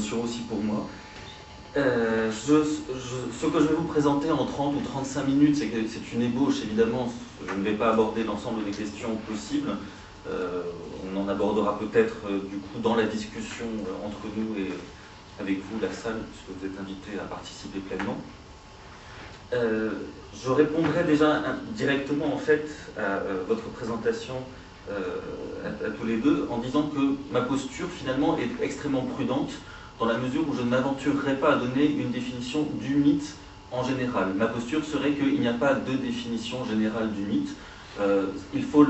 émotion aussi pour moi. Ce que je vais vous présenter en 30 ou 35 minutes, c'est une ébauche évidemment, je ne vais pas aborder l'ensemble des questions possibles, on en abordera peut-être du coup dans la discussion entre nous et avec vous, la salle, puisque vous êtes invités à participer pleinement. Je répondrai déjà directement en fait à votre présentation à tous les deux en disant que ma posture finalement est extrêmement prudente dans la mesure où je ne m'aventurerai pas à donner une définition du mythe en général. Ma posture serait qu'il n'y a pas de définition générale du mythe. Il faut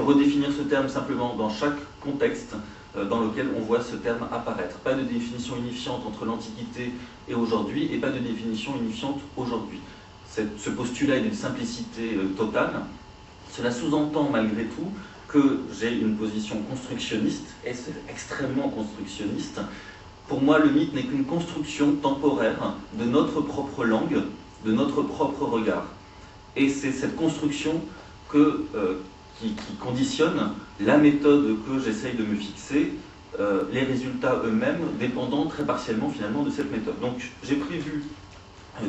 redéfinir ce terme simplement dans chaque contexte dans lequel on voit ce terme apparaître. Pas de définition unifiante entre l'Antiquité et aujourd'hui, et pas de définition unifiante aujourd'hui. Ce postulat est d'une simplicité totale. Cela sous-entend malgré tout que j'ai une position constructionniste, et c'est extrêmement constructionniste. Pour moi, le mythe n'est qu'une construction temporaire de notre propre langue, de notre propre regard. Et c'est cette construction qui conditionne la méthode que j'essaye de me fixer, les résultats eux-mêmes dépendant très partiellement finalement de cette méthode. Donc j'ai prévu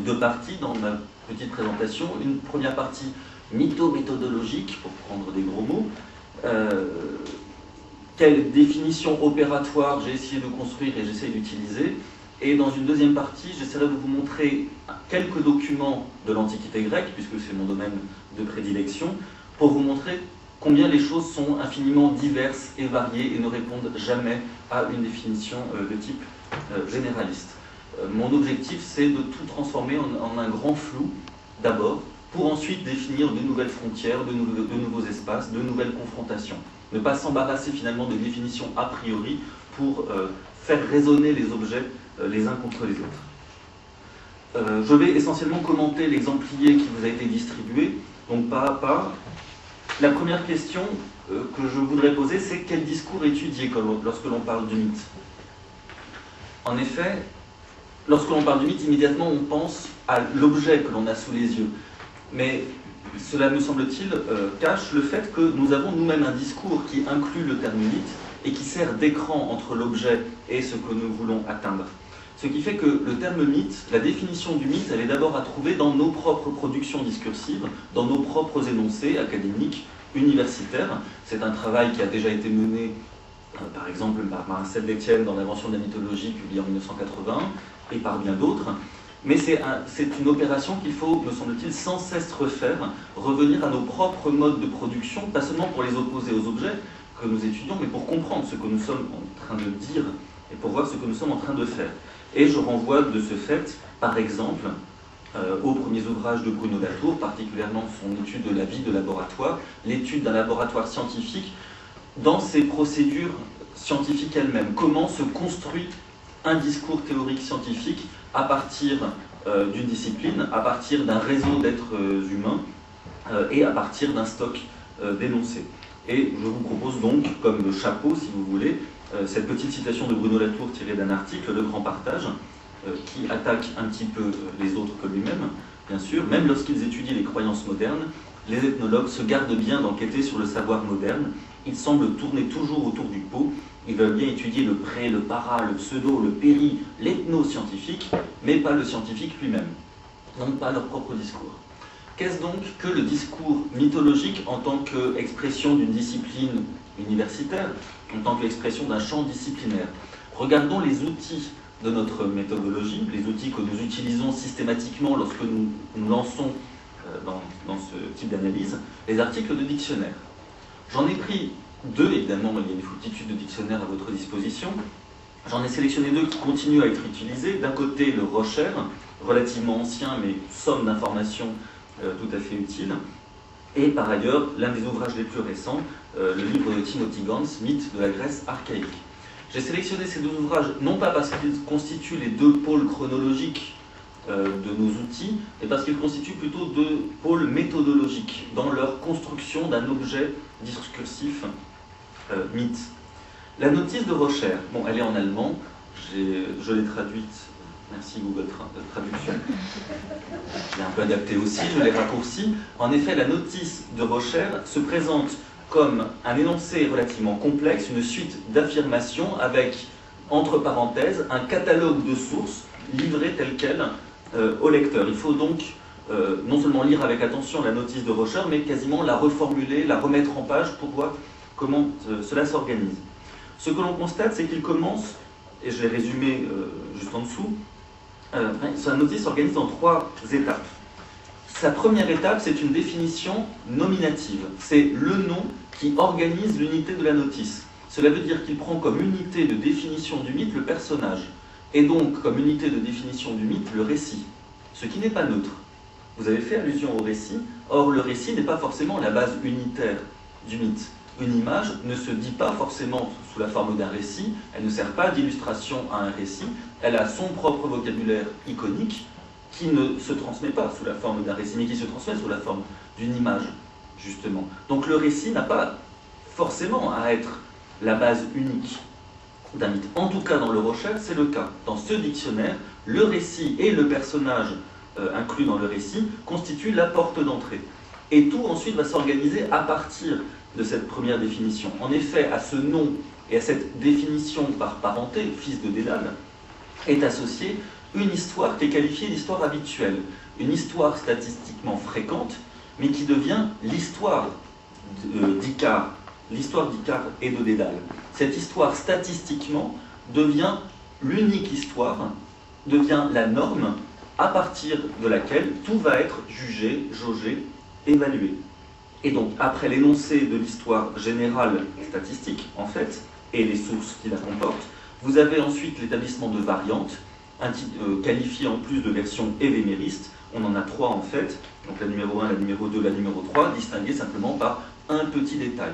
deux parties dans ma petite présentation. Une première partie mytho-méthodologique, pour prendre des gros mots. Quelle définition opératoire j'ai essayé de construire et j'essaye d'utiliser. Et dans une deuxième partie, j'essaierai de vous montrer quelques documents de l'Antiquité grecque, puisque c'est mon domaine de prédilection, pour vous montrer combien les choses sont infiniment diverses et variées et ne répondent jamais à une définition de type généraliste. Mon objectif, c'est de tout transformer en un grand flou, d'abord, pour ensuite définir de nouvelles frontières, de nouveaux espaces, de nouvelles confrontations. Ne pas s'embarrasser finalement de définitions a priori pour faire résonner les objets les uns contre les autres. Je vais essentiellement commenter l'exemplier qui vous a été distribué, donc pas à pas. La première question que je voudrais poser, c'est quel discours étudier lorsque l'on parle du mythe. En effet, lorsque l'on parle du mythe, immédiatement on pense à l'objet que l'on a sous les yeux. Mais cela, me semble-t-il, cache le fait que nous avons nous-mêmes un discours qui inclut le terme mythe et qui sert d'écran entre l'objet et ce que nous voulons atteindre. Ce qui fait que le terme mythe, la définition du mythe, elle est d'abord à trouver dans nos propres productions discursives, dans nos propres énoncés académiques, universitaires. C'est un travail qui a déjà été mené, par exemple, par Marcel Détienne dans l'invention de la mythologie, publiée en 1980, et par bien d'autres. Mais c'est une opération qu'il faut, me semble-t-il, sans cesse refaire, revenir à nos propres modes de production, pas seulement pour les opposer aux objets que nous étudions, mais pour comprendre ce que nous sommes en train de dire et pour voir ce que nous sommes en train de faire. Et je renvoie de ce fait, par exemple, aux premiers ouvrages de Bruno Latour, particulièrement son étude de la vie de laboratoire, l'étude d'un laboratoire scientifique, dans ses procédures scientifiques elles-mêmes. Comment se construit un discours théorique scientifique à partir d'une discipline, à partir d'un réseau d'êtres humains et à partir d'un stock d'énoncés. Et je vous propose donc, comme chapeau, si vous voulez, cette petite citation de Bruno Latour tirée d'un article, Le Grand Partage, qui attaque un petit peu les autres que lui-même, bien sûr. Même lorsqu'ils étudient les croyances modernes, les ethnologues se gardent bien d'enquêter sur le savoir moderne. Ils semblent tourner toujours autour du pot. Ils veulent bien étudier le pré, le para, le pseudo, le péri, l'ethno-scientifique, mais pas le scientifique lui-même. Donc pas leur propre discours. Qu'est-ce donc que le discours mythologique en tant qu'expression d'une discipline universitaire, en tant qu'expression d'un champ disciplinaire? Regardons les outils de notre méthodologie, les outils que nous utilisons systématiquement lorsque nous nous lançons dans ce type d'analyse, les articles de dictionnaire. J'en ai pris deux, évidemment, il y a une multitude de dictionnaires à votre disposition. J'en ai sélectionné deux qui continuent à être utilisés. D'un côté, le Rocher, relativement ancien, mais somme d'informations tout à fait utile. Et par ailleurs, l'un des ouvrages les plus récents, le livre de Timothy Gans, Mythe de la Grèce archaïque. J'ai sélectionné ces deux ouvrages, non pas parce qu'ils constituent les deux pôles chronologiques de nos outils, mais parce qu'ils constituent plutôt deux pôles méthodologiques dans leur construction d'un objet discursif mythe. La notice de Rocher, bon, elle est en allemand, je l'ai traduite, merci Google Traduction, je l'ai un peu adaptée aussi, je l'ai raccourcie. En effet, la notice de Rocher se présente comme un énoncé relativement complexe, une suite d'affirmations avec entre parenthèses, un catalogue de sources livré tel quel au lecteur. Il faut donc non seulement lire avec attention la notice de Roscher, mais quasiment la reformuler, la remettre en page pour voir comment cela s'organise. Ce que l'on constate, c'est qu'il commence, et je l'ai résumé juste en dessous, sa notice s'organise en 3 étapes. Sa première étape, c'est une définition nominative. C'est le nom qui organise l'unité de la notice. Cela veut dire qu'il prend comme unité de définition du mythe le personnage, et donc comme unité de définition du mythe le récit, ce qui n'est pas neutre. Vous avez fait allusion au récit, or le récit n'est pas forcément la base unitaire du mythe. Une image ne se dit pas forcément sous la forme d'un récit, elle ne sert pas d'illustration à un récit, elle a son propre vocabulaire iconique qui ne se transmet pas sous la forme d'un récit, mais qui se transmet sous la forme d'une image, justement. Donc le récit n'a pas forcément à être la base unique d'un mythe. En tout cas, dans le Roscher, c'est le cas. Dans ce dictionnaire, le récit et le personnage inclus dans le récit constituent la porte d'entrée. Et tout ensuite va s'organiser à partir de cette première définition. En effet, à ce nom et à cette définition par parenté, fils de Dédale, est associée une histoire qui est qualifiée d'histoire habituelle, une histoire statistiquement fréquente, mais qui devient l'histoire d'Icare, l'histoire d'Icare et de Dédale. Cette histoire statistiquement devient l'unique histoire, devient la norme à partir de laquelle tout va être jugé, jaugé, évalué. Et donc, après l'énoncé de l'histoire générale statistique, en fait, et les sources qui la comportent, vous avez ensuite l'établissement de variantes, qualifiées en plus de versions évéméristes. On en a 3 en fait, donc la numéro 1, la numéro 2, la numéro 3, distinguées simplement par un petit détail.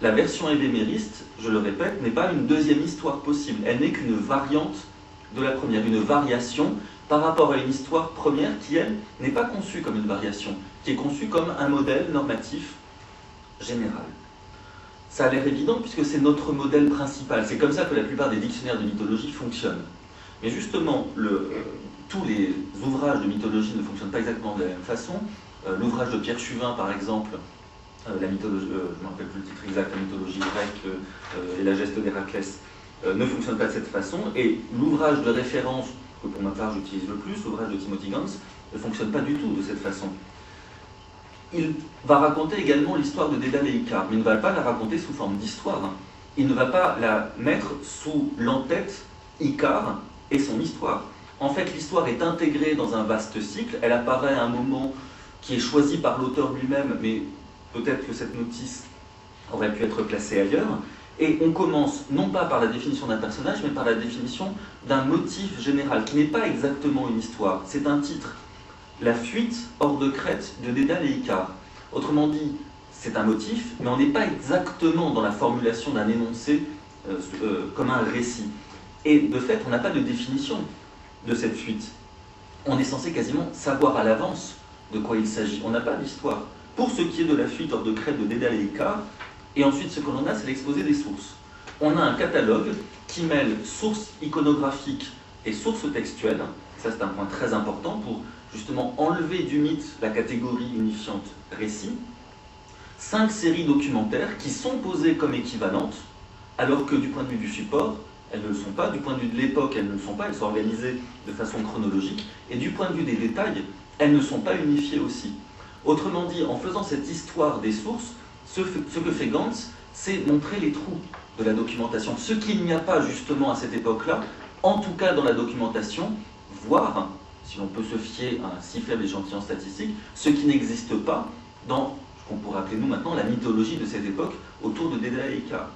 La version évémériste, je le répète, n'est pas une deuxième histoire possible, elle n'est qu'une variante de la première, une variation par rapport à une histoire première qui, elle, n'est pas conçue comme une variation, qui est conçue comme un modèle normatif général. Ça a l'air évident puisque c'est notre modèle principal, c'est comme ça que la plupart des dictionnaires de mythologie fonctionnent. Mais justement, tous les ouvrages de mythologie ne fonctionnent pas exactement de la même façon. L'ouvrage de Pierre Chuvin, par exemple, la mythologie, je ne me rappelle plus le titre exact, la mythologie grecque et la geste d'Héraclès, ne fonctionne pas de cette façon, et l'ouvrage de référence que pour ma part j'utilise le plus, l'ouvrage de Timothy Gans, ne fonctionne pas du tout de cette façon. Il va raconter également l'histoire de Dédale et Icare, mais il ne va pas la raconter sous forme d'histoire. Il ne va pas la mettre sous l'entête Icare et son histoire. En fait, l'histoire est intégrée dans un vaste cycle, elle apparaît à un moment qui est choisi par l'auteur lui-même, mais peut-être que cette notice aurait pu être placée ailleurs. Et on commence non pas par la définition d'un personnage, mais par la définition d'un motif général, qui n'est pas exactement une histoire. C'est un titre, La fuite hors de Crète de Dédale et Icare. Autrement dit, c'est un motif, mais on n'est pas exactement dans la formulation d'un énoncé comme un récit. Et de fait, on n'a pas de définition de cette fuite. On est censé quasiment savoir à l'avance de quoi il s'agit. On n'a pas d'histoire. Pour ce qui est de la fuite hors de Crète de Dédale et Icare, et ensuite, ce que l'on a, c'est l'exposé des sources. On a un catalogue qui mêle sources iconographiques et sources textuelles. Ça, c'est un point très important pour justement enlever du mythe la catégorie unifiante récit. 5 séries documentaires qui sont posées comme équivalentes, alors que du point de vue du support, elles ne le sont pas. Du point de vue de l'époque, elles ne le sont pas. Elles sont organisées de façon chronologique. Et du point de vue des détails, elles ne sont pas unifiées aussi. Autrement dit, en faisant cette histoire des sources, ce que fait Gans, c'est montrer les trous de la documentation. Ce qu'il n'y a pas justement à cette époque-là, en tout cas dans la documentation, voire, si l'on peut se fier à un si faible échantillon statistique, ce qui n'existe pas dans ce qu'on pourrait appeler nous maintenant la mythologie de cette époque autour de Dédale et Icare.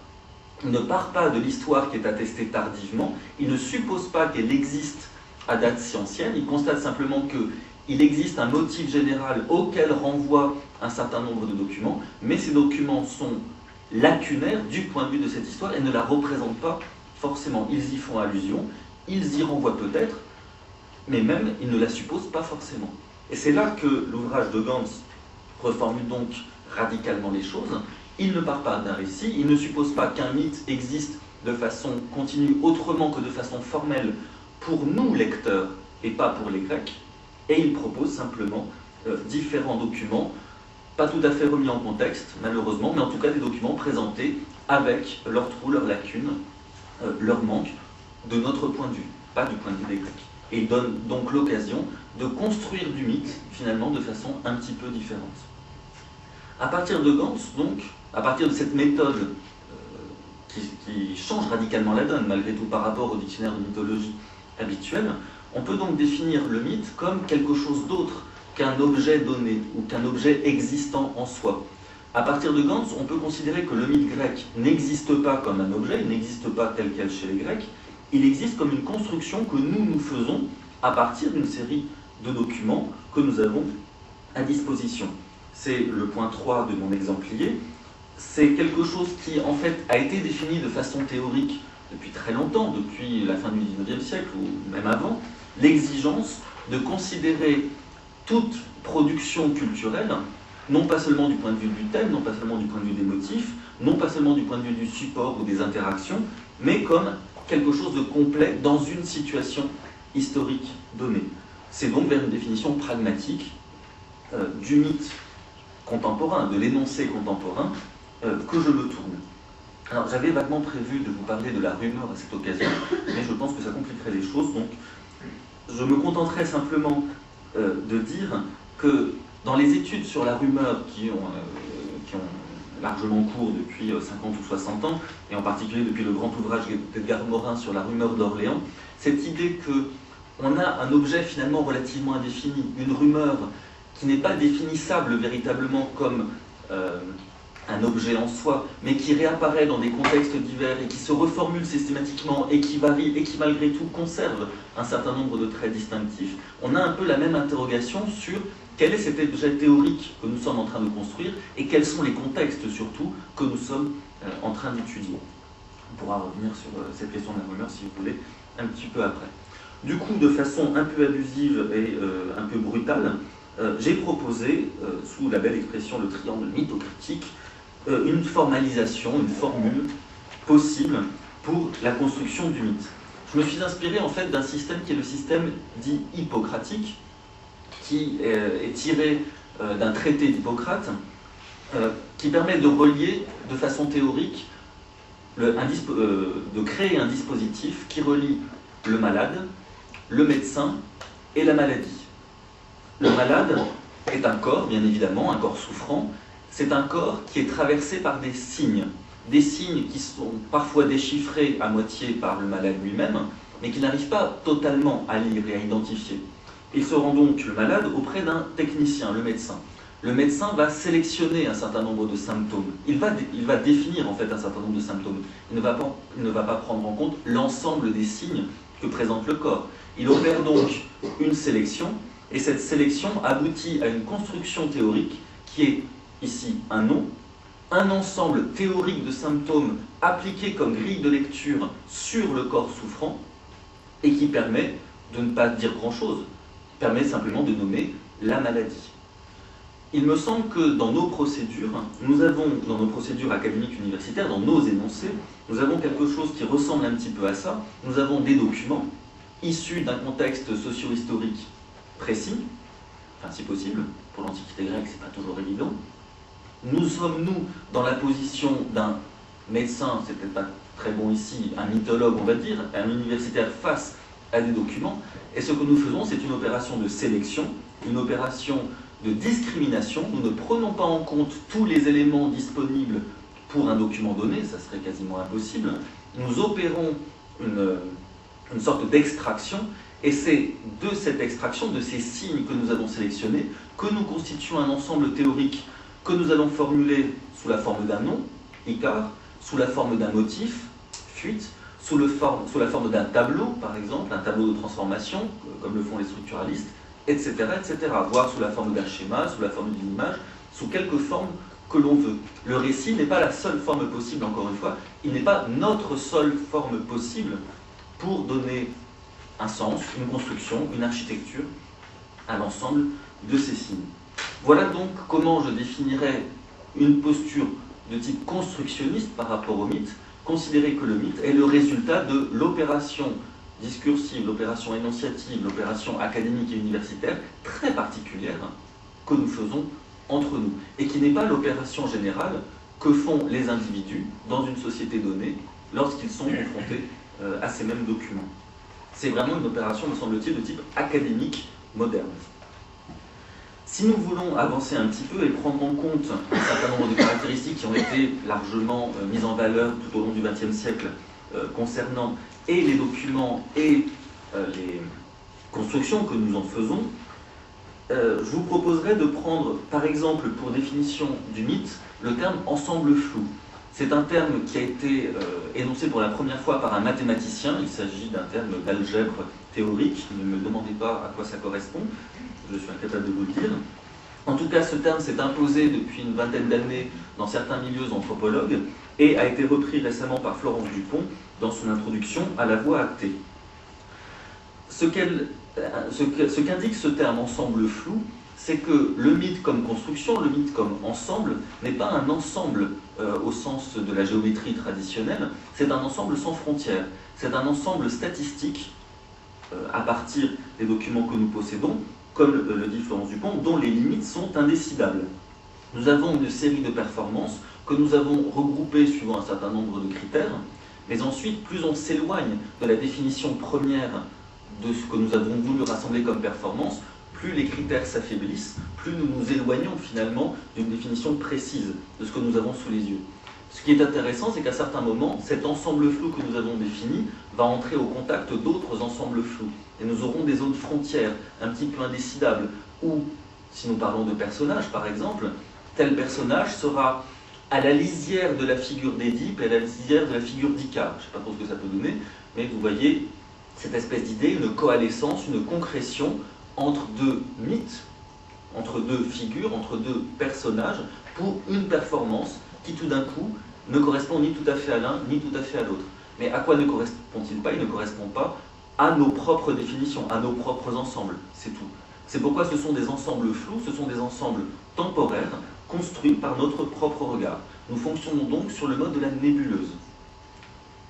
Il ne part pas de l'histoire qui est attestée tardivement, il ne suppose pas qu'elle existe à date si ancienne, il constate simplement qu'il existe un motif général auquel renvoie un certain nombre de documents, mais ces documents sont lacunaires du point de vue de cette histoire et ne la représentent pas forcément. Ils y font allusion, ils y renvoient peut-être, mais même ils ne la supposent pas forcément. Et c'est là que l'ouvrage de Gans reformule donc radicalement les choses. Il ne part pas d'un récit, il ne suppose pas qu'un mythe existe de façon continue autrement que de façon formelle pour nous lecteurs et pas pour les Grecs, et il propose simplement différents documents, pas tout à fait remis en contexte, malheureusement, mais en tout cas des documents présentés avec leurs trous, leurs lacunes, leurs manques, de notre point de vue, pas du point de vue des Grecs. Et il donne donc l'occasion de construire du mythe, finalement, de façon un petit peu différente. À partir de Gans, donc, à partir de cette méthode qui change radicalement la donne, malgré tout, par rapport au dictionnaire de mythologie habituel, on peut donc définir le mythe comme quelque chose d'autre qu'un objet donné, ou qu'un objet existant en soi. À partir de Gans, on peut considérer que le mythe grec n'existe pas comme un objet, il n'existe pas tel quel chez les Grecs, il existe comme une construction que nous faisons à partir d'une série de documents que nous avons à disposition. C'est le point 3 de mon exemplier. C'est quelque chose qui, en fait, a été défini de façon théorique depuis très longtemps, depuis la fin du XIXe siècle ou même avant, l'exigence de considérer toute production culturelle, non pas seulement du point de vue du thème, non pas seulement du point de vue des motifs, non pas seulement du point de vue du support ou des interactions, mais comme quelque chose de complet dans une situation historique donnée. C'est donc vers une définition pragmatique du mythe contemporain, de l'énoncé contemporain, que je me tourne. Alors j'avais vaguement prévu de vous parler de la rumeur à cette occasion, mais je pense que ça compliquerait les choses, donc je me contenterai simplement de dire que dans les études sur la rumeur qui ont largement cours depuis 50 ou 60 ans, et en particulier depuis le grand ouvrage d'Edgar Morin sur la rumeur d'Orléans, cette idée qu'on a un objet finalement relativement indéfini, une rumeur qui n'est pas définissable véritablement comme un objet en soi, mais qui réapparaît dans des contextes divers et qui se reformule systématiquement et qui varie et qui malgré tout conserve un certain nombre de traits distinctifs, on a un peu la même interrogation sur quel est cet objet théorique que nous sommes en train de construire et quels sont les contextes surtout que nous sommes en train d'étudier. On pourra revenir sur cette question de la rumeur si vous voulez un petit peu après. Du coup, de façon un peu abusive et un peu brutale, j'ai proposé, sous la belle expression le triangle mythocritique, une formalisation, une formule possible pour la construction du mythe. Je me suis inspiré en fait d'un système qui est le système dit hippocratique, qui est tiré d'un traité d'Hippocrate, qui permet de relier de façon théorique, de créer un dispositif qui relie le malade, le médecin et la maladie. Le malade est un corps, bien évidemment, un corps souffrant. C'est un corps qui est traversé par des signes qui sont parfois déchiffrés à moitié par le malade lui-même, mais qui n'arrive pas totalement à lire et à identifier. Il se rend donc, le malade, auprès d'un technicien, le médecin. Le médecin va sélectionner un certain nombre de symptômes. Il va définir en fait un certain nombre de symptômes. Il ne va pas prendre en compte l'ensemble des signes que présente le corps. Il opère donc une sélection, et cette sélection aboutit à une construction théorique qui est ici un nom, un ensemble théorique de symptômes appliqués comme grille de lecture sur le corps souffrant et qui permet de ne pas dire grand-chose, permet simplement de nommer la maladie. Il me semble que dans nos procédures, dans nos procédures académiques universitaires, dans nos énoncés, nous avons quelque chose qui ressemble un petit peu à ça. Nous avons des documents issus d'un contexte socio-historique précis, enfin si possible, pour l'Antiquité grecque c'est pas toujours évident. Nous sommes, nous, dans la position d'un médecin, c'est peut-être pas très bon ici, un mythologue on va dire, un universitaire face à des documents, et ce que nous faisons c'est une opération de sélection, une opération de discrimination. Nous ne prenons pas en compte tous les éléments disponibles pour un document donné, ça serait quasiment impossible. Nous opérons une sorte d'extraction, et c'est de cette extraction, de ces signes que nous avons sélectionnés, que nous constituons un ensemble théorique que nous allons formuler sous la forme d'un nom, Icar, sous la forme d'un motif, fuite, sous la forme d'un tableau, par exemple, un tableau de transformation, comme le font les structuralistes, etc., etc., voire sous la forme d'un schéma, sous la forme d'une image, sous quelque forme que l'on veut. Le récit n'est pas la seule forme possible, encore une fois, il n'est pas notre seule forme possible pour donner un sens, une construction, une architecture à l'ensemble de ces signes. Voilà donc comment je définirais une posture de type constructionniste par rapport au mythe, considérer que le mythe est le résultat de l'opération discursive, l'opération énonciative, l'opération académique et universitaire très particulière que nous faisons entre nous, et qui n'est pas l'opération générale que font les individus dans une société donnée lorsqu'ils sont confrontés à ces mêmes documents. C'est vraiment une opération, me semble-t-il, de type académique moderne. Si nous voulons avancer un petit peu et prendre en compte un certain nombre de caractéristiques qui ont été largement mises en valeur tout au long du XXe siècle concernant et les documents et les constructions que nous en faisons, je vous proposerai de prendre, par exemple, pour définition du mythe, le terme « ensemble flou ». C'est un terme qui a été énoncé pour la première fois par un mathématicien. Il s'agit d'un terme d'algèbre théorique. Ne me demandez pas à quoi ça correspond. Je suis incapable de vous le dire. En tout cas, ce terme s'est imposé depuis une vingtaine d'années dans certains milieux anthropologues et a été repris récemment par Florence Dupont dans son introduction à la voie actée. Ce qu'indique ce terme « ensemble flou », c'est que le mythe comme construction, le mythe comme ensemble, n'est pas un ensemble au sens de la géométrie traditionnelle, c'est un ensemble sans frontières. C'est un ensemble statistique, à partir des documents que nous possédons, comme le dit Florence Dupont, dont les limites sont indécidables. Nous avons une série de performances que nous avons regroupées suivant un certain nombre de critères, mais ensuite, plus on s'éloigne de la définition première de ce que nous avons voulu rassembler comme performance, plus les critères s'affaiblissent, plus nous nous éloignons finalement d'une définition précise de ce que nous avons sous les yeux. Ce qui est intéressant, c'est qu'à certains moments, cet ensemble flou que nous avons défini va entrer au contact d'autres ensembles flous. Et nous aurons des zones frontières un petit peu indécidables, où, si nous parlons de personnages par exemple, tel personnage sera à la lisière de la figure d'Édipe et à la lisière de la figure d'Icare. Je ne sais pas trop ce que ça peut donner, mais vous voyez cette espèce d'idée, une coalescence, une concrétion entre deux mythes, entre deux figures, entre deux personnages, pour une performance qui tout d'un coup ne correspond ni tout à fait à l'un, ni tout à fait à l'autre. Mais à quoi ne correspond-il pas? Il ne correspond pas à nos propres définitions, à nos propres ensembles, c'est tout. C'est pourquoi ce sont des ensembles flous, ce sont des ensembles temporaires, construits par notre propre regard. Nous fonctionnons donc sur le mode de la nébuleuse.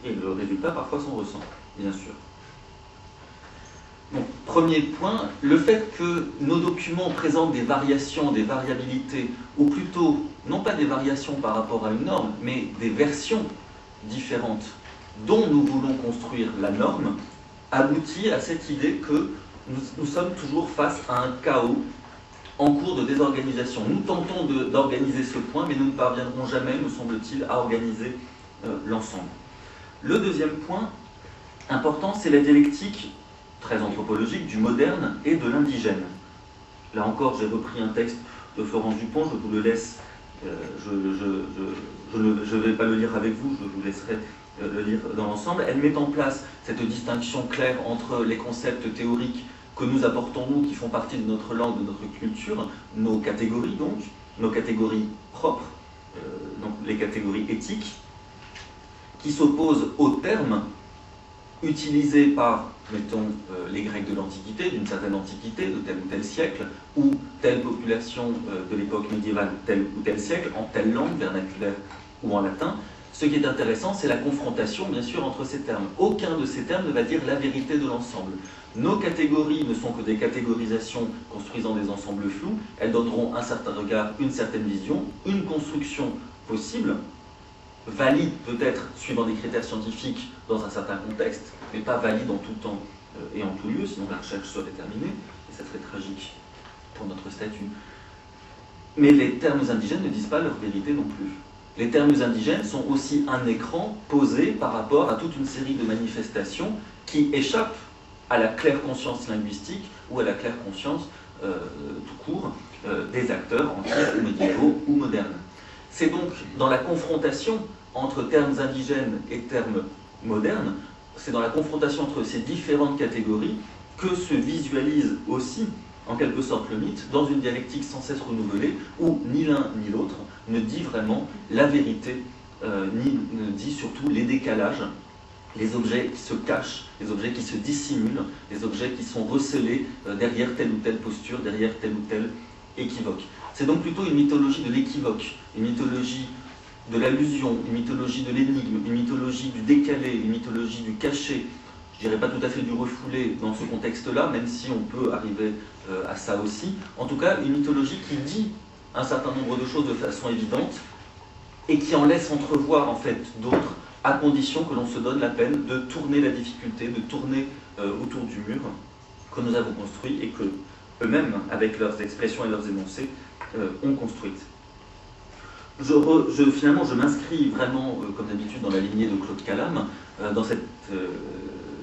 Et le résultat parfois s'en ressent, bien sûr. Donc, premier point, le fait que nos documents présentent des variations, des variabilités, ou plutôt, non pas des variations par rapport à une norme, mais des versions différentes dont nous voulons construire la norme, aboutit à cette idée que nous sommes toujours face à un chaos en cours de désorganisation. Nous tentons d'organiser ce point, mais nous ne parviendrons jamais, me semble-t-il, à organiser l'ensemble. Le deuxième point important, c'est la dialectique très anthropologique du moderne et de l'indigène. Là encore, j'ai repris un texte de Florence Dupont, je vous le laisse, je ne vais pas le lire avec vous, je vous laisserai le lire dans l'ensemble. Elle met en place cette distinction claire entre les concepts théoriques que nous apportons, nous, qui font partie de notre langue, de notre culture, nos catégories donc, nos catégories propres, donc les catégories éthiques, qui s'opposent aux termes utilisés par, mettons, les Grecs de l'Antiquité, d'une certaine antiquité, de tel ou tel siècle, ou telle population de l'époque médiévale, tel ou tel siècle, en telle langue vernaculaire ou en latin. Ce qui est intéressant, c'est la confrontation, bien sûr, entre ces termes. Aucun de ces termes ne va dire la vérité de l'ensemble. Nos catégories ne sont que des catégorisations construisant des ensembles flous. Elles donneront un certain regard, une certaine vision, une construction possible, valide peut-être suivant des critères scientifiques dans un certain contexte, mais pas valide en tout temps et en tout lieu, sinon la recherche serait terminée, et ça serait tragique pour notre statut. Mais les termes indigènes ne disent pas leur vérité non plus. Les termes indigènes sont aussi un écran posé par rapport à toute une série de manifestations qui échappent à la claire conscience linguistique ou à la claire conscience tout court des acteurs antiques ou médiévaux ou modernes. C'est donc dans la confrontation entre termes indigènes et termes modernes, c'est dans la confrontation entre ces différentes catégories que se visualise aussi, en quelque sorte, le mythe, dans une dialectique sans cesse renouvelée, où ni l'un ni l'autre ne dit vraiment la vérité, ni ne dit surtout les décalages, les objets qui se cachent, les objets qui se dissimulent, les objets qui sont recelés derrière telle ou telle posture, derrière tel ou tel équivoque. C'est donc plutôt une mythologie de l'équivoque, une mythologie de l'allusion, une mythologie de l'énigme, une mythologie du décalé, une mythologie du caché, je dirais pas tout à fait du refoulé dans ce contexte-là, même si on peut arriver à ça aussi. En tout cas, une mythologie qui dit un certain nombre de choses de façon évidente et qui en laisse entrevoir en fait d'autres à condition que l'on se donne la peine de tourner la difficulté, de tourner autour du mur que nous avons construit et que eux-mêmes, avec leurs expressions et leurs énoncés, ont construite. Finalement, je m'inscris vraiment, comme d'habitude, dans la lignée de Claude Callame, dans cette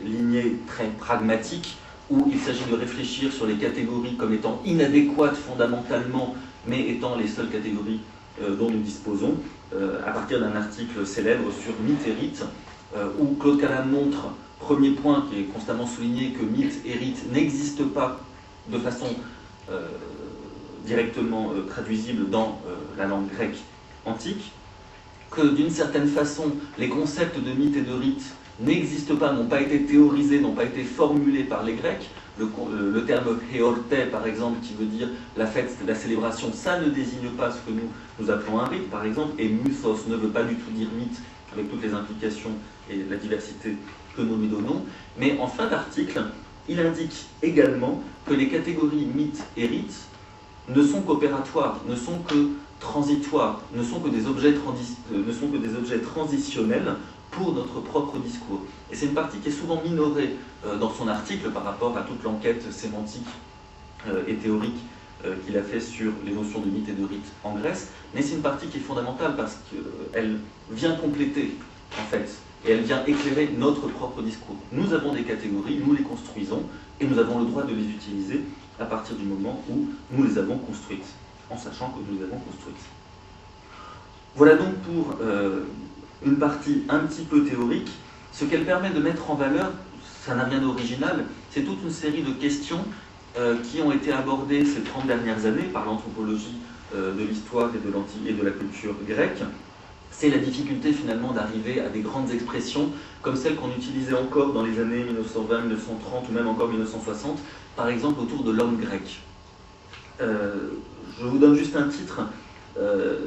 lignée très pragmatique, où il s'agit de réfléchir sur les catégories comme étant inadéquates fondamentalement, mais étant les seules catégories dont nous disposons, à partir d'un article célèbre sur mythe et rite, où Claude Callame montre, premier point qui est constamment souligné, que mythe et rite n'existent pas de façon directement traduisible dans la langue grecque antique, que d'une certaine façon, les concepts de mythe et de rite n'existent pas, n'ont pas été théorisés, n'ont pas été formulés par les Grecs. Le terme héorté, par exemple, qui veut dire la fête, la célébration, ça ne désigne pas ce que nous appelons un rite, par exemple, et mythos ne veut pas du tout dire mythe, avec toutes les implications et la diversité que nous lui donnons. Mais en fin d'article, il indique également que les catégories mythe et rite ne sont qu'opératoires, ne sont que transitoires, ne sont que des objets transitionnels pour notre propre discours. Et c'est une partie qui est souvent minorée dans son article par rapport à toute l'enquête sémantique et théorique qu'il a fait sur les notions de mythe et de rite en Grèce, mais c'est une partie qui est fondamentale parce qu'elle vient compléter, en fait, et elle vient éclairer notre propre discours. Nous avons des catégories, nous les construisons, et nous avons le droit de les utiliser à partir du moment où nous les avons construites, en sachant que nous les avons construites. Voilà donc pour une partie un petit peu théorique. Ce qu'elle permet de mettre en valeur, ça n'a rien d'original, c'est toute une série de questions qui ont été abordées ces 30 dernières années par l'anthropologie de l'histoire et de la culture grecque. C'est la difficulté finalement d'arriver à des grandes expressions comme celles qu'on utilisait encore dans les années 1920, 1930 ou même encore 1960, par exemple autour de l'homme grec. Je vous donne juste un titre.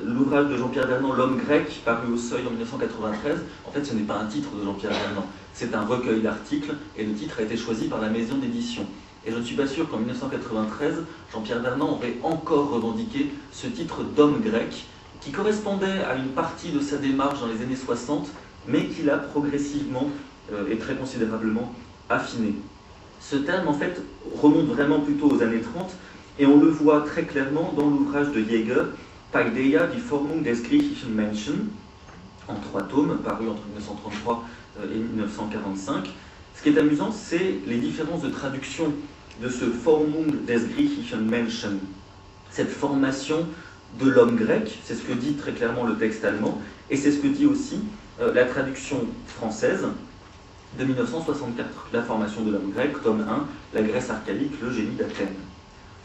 L'ouvrage de Jean-Pierre Vernant, L'homme grec, paru au Seuil en 1993. En fait, ce n'est pas un titre de Jean-Pierre Vernant, c'est un recueil d'articles, et le titre a été choisi par la maison d'édition. Et je ne suis pas sûr qu'en 1993, Jean-Pierre Vernant aurait encore revendiqué ce titre d'homme grec, qui correspondait à une partie de sa démarche dans les années 60, mais qu'il a progressivement et très considérablement affiné. Ce terme, en fait, remonte vraiment plutôt aux années 30, et on le voit très clairement dans l'ouvrage de Jäger, Paideia, die Formung des griechischen Menschen, en 3 tomes, paru entre 1933 et 1945. Ce qui est amusant, c'est les différences de traduction de ce Formung des griechischen Menschen, cette formation de l'homme grec, c'est ce que dit très clairement le texte allemand, et c'est ce que dit aussi la traduction française de 1964, la formation de l'homme grec, tome 1, la Grèce archaïque, le génie d'Athènes.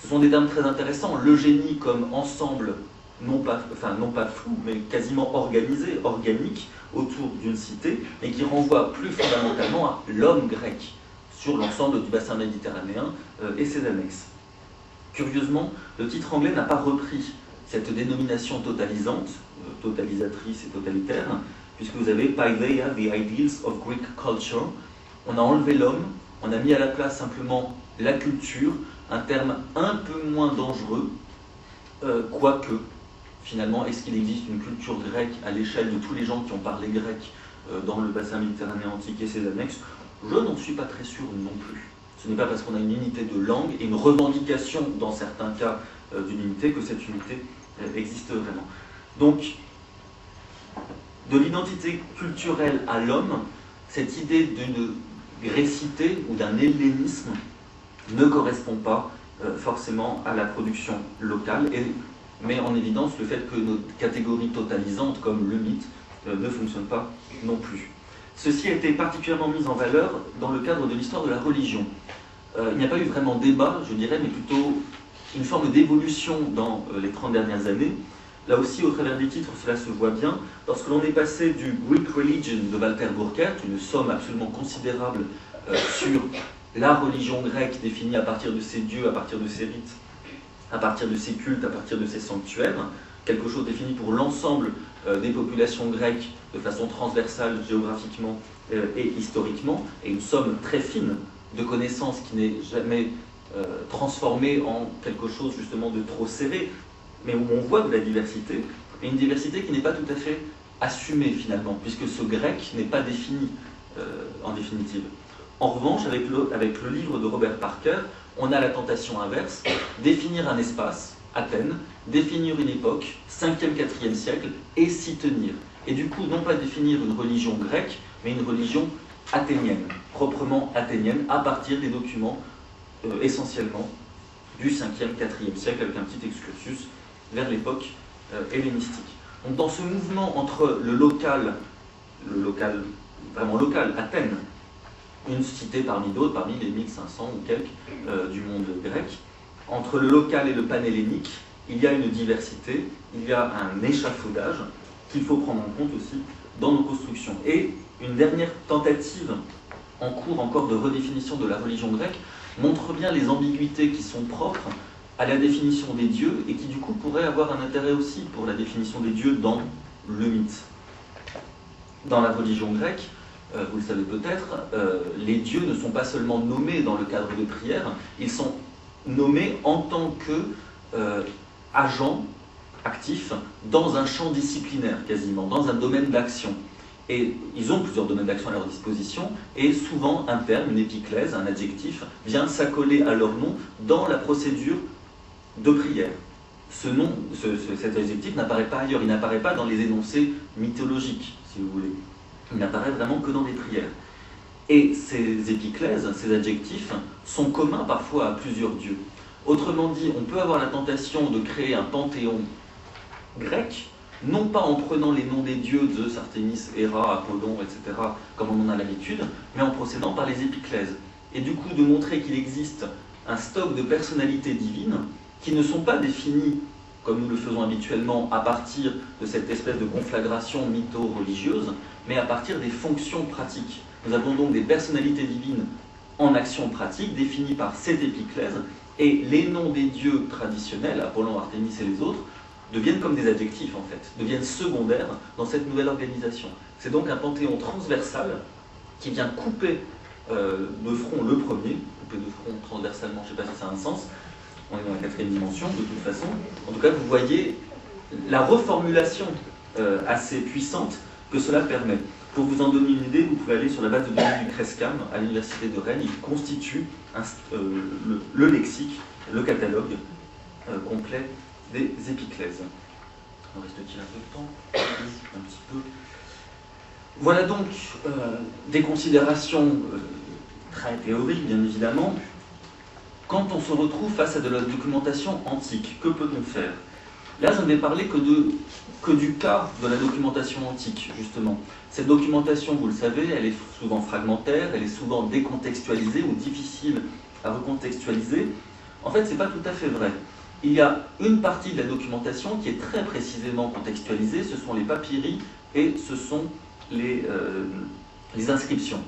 Ce sont des termes très intéressants, le génie comme ensemble non pas flou, mais quasiment organisé, organique, autour d'une cité, mais qui renvoie plus fondamentalement à l'homme grec, sur l'ensemble du bassin méditerranéen et ses annexes. Curieusement, le titre anglais n'a pas repris cette dénomination totalisante, totalisatrice et totalitaire, puisque vous avez Paideia, the Ideals of Greek Culture. On a enlevé l'homme, on a mis à la place simplement la culture, un terme un peu moins dangereux, quoique, finalement, est-ce qu'il existe une culture grecque à l'échelle de tous les gens qui ont parlé grec dans le bassin méditerranéen antique et ses annexes? Je n'en suis pas très sûr non plus. Ce n'est pas parce qu'on a une unité de langue et une revendication, dans certains cas, d'une unité, que cette unité existe vraiment. Donc, de l'identité culturelle à l'homme, cette idée d'une grécité ou d'un hellénisme ne correspond pas forcément à la production locale et met en évidence le fait que nos catégories totalisantes comme le mythe ne fonctionnent pas non plus. Ceci a été particulièrement mis en valeur dans le cadre de l'histoire de la religion. Il n'y a pas eu vraiment débat, je dirais, mais plutôt une forme d'évolution dans les 30 dernières années. Là aussi, au travers des titres, cela se voit bien. Lorsque l'on est passé du Greek Religion de Walter Burkert, une somme absolument considérable sur la religion grecque définie à partir de ses dieux, à partir de ses rites, à partir de ses cultes, à partir de ses sanctuaires, quelque chose défini pour l'ensemble des populations grecques de façon transversale, géographiquement et historiquement, et une somme très fine de connaissances qui n'est jamais transformée en quelque chose justement de trop serré, mais où on voit de la diversité, et une diversité qui n'est pas tout à fait assumé finalement, puisque ce grec n'est pas défini en définitive. En revanche, avec le livre de Robert Parker, on a la tentation inverse, définir un espace, Athènes, définir une époque, 5e, 4e siècle, et s'y tenir. Et du coup, non pas définir une religion grecque, mais une religion athénienne, proprement athénienne, à partir des documents essentiellement du 5e, 4e siècle, avec un petit excursus vers l'époque hellénistique. Donc dans ce mouvement entre le local, vraiment local, Athènes, une cité parmi d'autres, parmi les 1500 ou quelques du monde grec, entre le local et le panhellénique, il y a une diversité, il y a un échafaudage qu'il faut prendre en compte aussi dans nos constructions. Et une dernière tentative en cours encore de redéfinition de la religion grecque montre bien les ambiguïtés qui sont propres à la définition des dieux et qui du coup pourraient avoir un intérêt aussi pour la définition des dieux dans le mythe. Dans la religion grecque, vous le savez peut-être, les dieux ne sont pas seulement nommés dans le cadre de prières, ils sont nommés en tant que agents actifs dans un champ disciplinaire quasiment, dans un domaine d'action. Et ils ont plusieurs domaines d'action à leur disposition, et souvent un terme, une épiclèse, un adjectif, vient s'accoler à leur nom dans la procédure de prière. Cet adjectif n'apparaît pas ailleurs, il n'apparaît pas dans les énoncés mythologiques, si vous voulez. Il n'apparaît vraiment que dans les prières. Et ces épiclèses, ces adjectifs, sont communs parfois à plusieurs dieux. Autrement dit, on peut avoir la tentation de créer un panthéon grec, non pas en prenant les noms des dieux, Zeus, Artémis, Héra, Apollon, etc., comme on en a l'habitude, mais en procédant par les épiclèses. Et du coup, de montrer qu'il existe un stock de personnalités divines qui ne sont pas définies, comme nous le faisons habituellement, à partir de cette espèce de conflagration mytho-religieuse, mais à partir des fonctions pratiques. Nous avons donc des personnalités divines en action pratique, définies par cette épiclèse, et les noms des dieux traditionnels, Apollon, Artémis et les autres, deviennent comme des adjectifs en fait, deviennent secondaires dans cette nouvelle organisation. C'est donc un panthéon transversal qui vient couper de front le premier, couper de front transversalement, je ne sais pas si ça a un sens, on est dans la 4e dimension de toute façon. En tout cas, vous voyez la reformulation assez puissante que cela permet. Pour vous en donner une idée, vous pouvez aller sur la base de données du CRESCAM à l'université de Rennes. Il constitue le lexique, le catalogue complet des épiclèses. Il reste-t-il un peu de temps? Un petit peu. Voilà donc des considérations très théoriques, bien évidemment. Quand on se retrouve face à de la documentation antique, que peut-on faire? Là, je ne vais parler que du cas de la documentation antique, justement. Cette documentation, vous le savez, elle est souvent fragmentaire, elle est souvent décontextualisée ou difficile à recontextualiser. En fait, ce n'est pas tout à fait vrai. Il y a une partie de la documentation qui est très précisément contextualisée, ce sont les papyri et ce sont les inscriptions.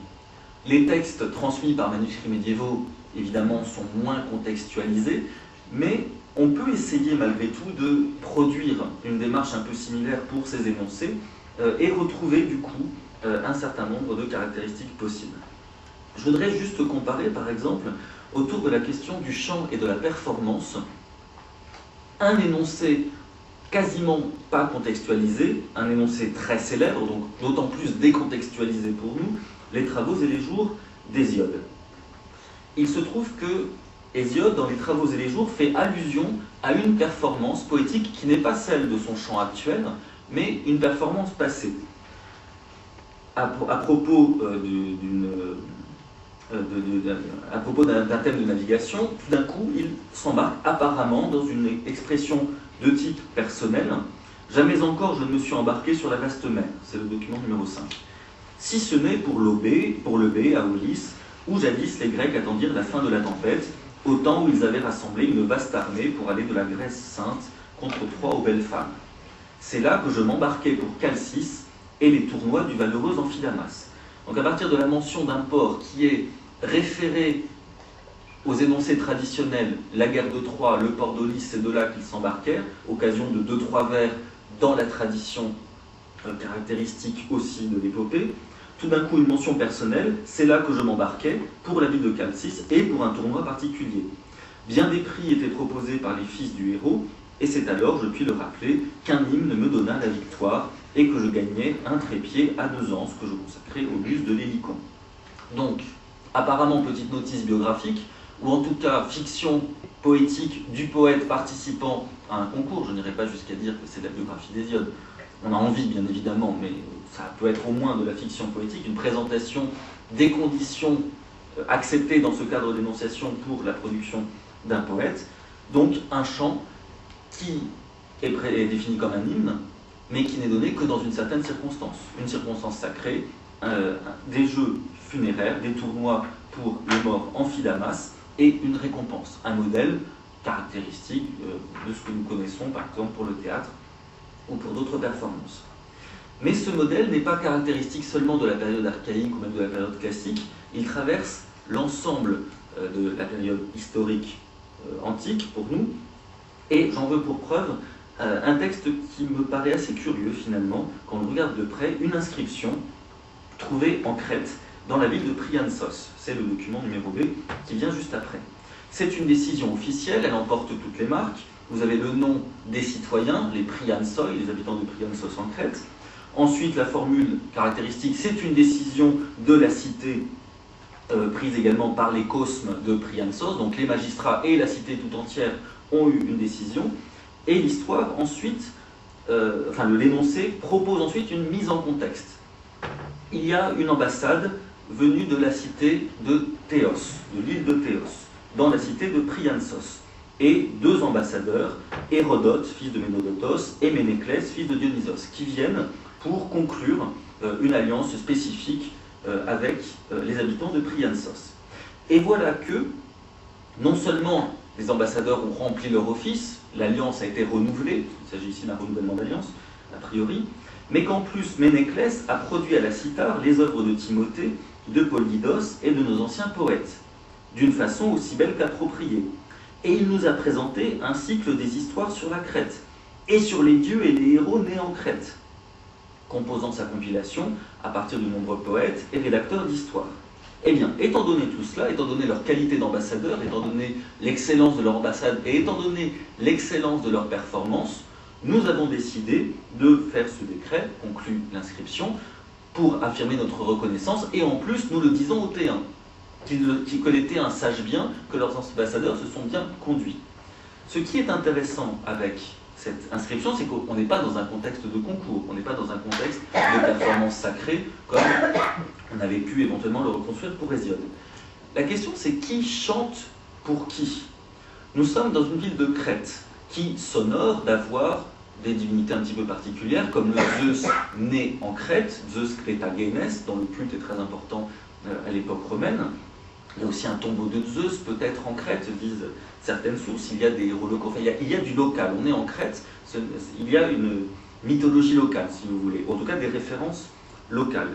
Les textes transmis par manuscrits médiévaux, évidemment, sont moins contextualisés, mais on peut essayer malgré tout de produire une démarche un peu similaire pour ces énoncés et retrouver du coup un certain nombre de caractéristiques possibles. Je voudrais juste comparer par exemple autour de la question du chant et de la performance un énoncé quasiment pas contextualisé, un énoncé très célèbre, donc d'autant plus décontextualisé pour nous, les travaux et les jours d'Hésiode. Il se trouve que Hésiode, dans les travaux et les jours, fait allusion à une performance poétique qui n'est pas celle de son chant actuel, mais une performance passée. À propos d'un thème de navigation, tout d'un coup, il s'embarque apparemment dans une expression de type personnel. « Jamais encore je ne me suis embarqué sur la vaste mer », c'est le document numéro 5. Si ce n'est pour le B, à Aulis, où jadis les Grecs attendirent la fin de la tempête, au temps où ils avaient rassemblé une vaste armée pour aller de la Grèce sainte contre Troie aux belles femmes. C'est là que je m'embarquai pour Chalcis et les tournois du valeureux Amphidamas. Donc à partir de la mention d'un port qui est référé aux énoncés traditionnels, la guerre de Troie, le port d'Aulis, c'est de là qu'ils s'embarquèrent, occasion de 2-3 vers dans la tradition caractéristique aussi de l'épopée. Tout d'un coup, une mention personnelle, c'est là que je m'embarquais pour la ville de Chalcis et pour un tournoi particulier. Bien des prix étaient proposés par les fils du héros, et c'est alors, je puis le rappeler, qu'un hymne me donna la victoire, et que je gagnais un trépied à 2 ans, ce que je consacrais au buste de l'Hélicon. Donc, apparemment, petite notice biographique, ou en tout cas fiction poétique du poète participant à un concours. Je n'irai pas jusqu'à dire que c'est la biographie d'Hésiode. On a envie, bien évidemment, mais ça peut être au moins de la fiction poétique, une présentation des conditions acceptées dans ce cadre d'énonciation pour la production d'un poète. Donc un chant qui est défini comme un hymne, mais qui n'est donné que dans une certaine circonstance. Une circonstance sacrée, des jeux funéraires, des tournois pour les morts amphidamas, et une récompense, un modèle caractéristique de ce que nous connaissons, par exemple, pour le théâtre ou pour d'autres performances. Mais ce modèle n'est pas caractéristique seulement de la période archaïque ou même de la période classique, il traverse l'ensemble de la période historique antique pour nous, et j'en veux pour preuve un texte qui me paraît assez curieux finalement, quand on le regarde de près, une inscription trouvée en Crète, dans la ville de Prianssos. C'est le document numéro B qui vient juste après. C'est une décision officielle, elle emporte toutes les marques. Vous avez le nom des citoyens, les Priansoi, les habitants de Prianssos en Crète. Ensuite, la formule caractéristique, c'est une décision de la cité prise également par les cosmes de Prianssos. Donc les magistrats et la cité tout entière ont eu une décision. Et l'histoire ensuite, l'énoncé propose ensuite une mise en contexte. Il y a une ambassade venue de la cité de Théos, de l'île de Théos, dans la cité de Prianssos, et 2 ambassadeurs, Hérodote, fils de Ménodotos, et Ménéclès, fils de Dionysos, qui viennent pour conclure une alliance spécifique avec les habitants de Prianssos. Et voilà que, non seulement les ambassadeurs ont rempli leur office, l'alliance a été renouvelée, il s'agit ici d'un renouvellement d'alliance, a priori, mais qu'en plus Ménéclès a produit à la cithare les œuvres de Timothée, de Polyidos et de nos anciens poètes, d'une façon aussi belle qu'appropriée. Et il nous a présenté un cycle des histoires sur la Crète, et sur les dieux et les héros nés en Crète, composant sa compilation à partir de nombreux poètes et rédacteurs d'histoire. Eh bien, étant donné tout cela, étant donné leur qualité d'ambassadeur, étant donné l'excellence de leur ambassade et étant donné l'excellence de leur performance, nous avons décidé de faire ce décret, conclut l'inscription, pour affirmer notre reconnaissance, et en plus, nous le disons aux Théens, que les Théens sachent bien que leurs ambassadeurs se sont bien conduits. Ce qui est intéressant avec cette inscription, c'est qu'on n'est pas dans un contexte de concours, on n'est pas dans un contexte de performance sacrée, comme on avait pu éventuellement le reconstruire pour Hésiode. La question, c'est qui chante pour qui? Nous sommes dans une ville de Crète, qui s'honore d'avoir des divinités un petit peu particulières, comme le Zeus né en Crète, Zeus Crétagenes, dont le culte est très important à l'époque romaine. Il y a aussi un tombeau de Zeus, peut-être en Crète, disent certaines sources, il y a des héros locaux, enfin, il y a du local, on est en Crète, il y a une mythologie locale, si vous voulez, en tout cas des références locales.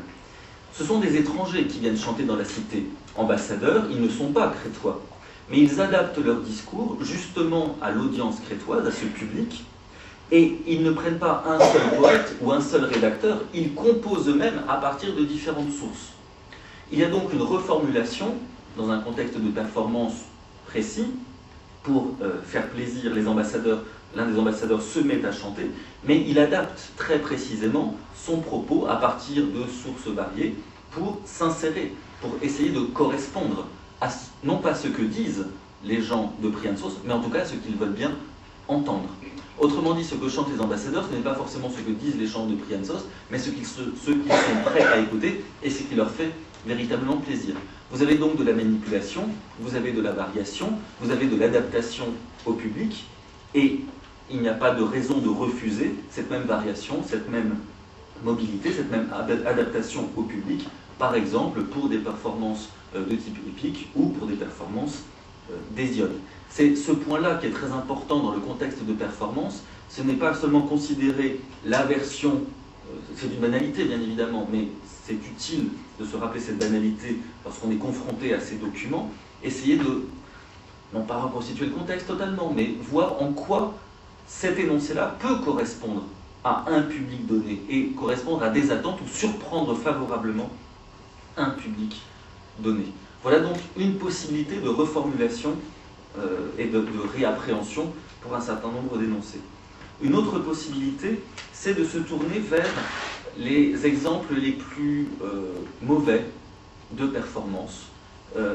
Ce sont des étrangers qui viennent chanter dans la cité. Ambassadeurs, ils ne sont pas crétois, mais ils adaptent leur discours justement à l'audience crétoise, à ce public, et ils ne prennent pas un seul poète ou un seul rédacteur, ils composent eux-mêmes à partir de différentes sources. Il y a donc une reformulation, dans un contexte de performance précis, pour faire plaisir les ambassadeurs. L'un des ambassadeurs se met à chanter, mais il adapte très précisément son propos à partir de sources variées pour s'insérer, pour essayer de correspondre à, non pas ce que disent les gens de Prianssos, mais en tout cas ce qu'ils veulent bien entendre. Autrement dit, ce que chantent les ambassadeurs, ce n'est pas forcément ce que disent les gens de Prianssos, mais ceux qui sont prêts à écouter et ce qui leur fait véritablement plaisir. Vous avez donc de la manipulation, vous avez de la variation, vous avez de l'adaptation au public, et il n'y a pas de raison de refuser cette même variation, cette même mobilité, cette même adaptation au public, par exemple pour des performances de type épique ou pour des performances d'Hésiode. C'est ce point-là qui est très important dans le contexte de performance. Ce n'est pas seulement considérer la version, c'est une banalité bien évidemment, mais c'est utile de se rappeler cette banalité lorsqu'on est confronté à ces documents, essayer de, non pas reconstituer le contexte totalement, mais voir en quoi cet énoncé-là peut correspondre à un public donné et correspondre à des attentes ou surprendre favorablement un public donné. Voilà donc une possibilité de reformulation et de réappréhension pour un certain nombre d'énoncés. Une autre possibilité, c'est de se tourner vers les exemples les plus mauvais de performance,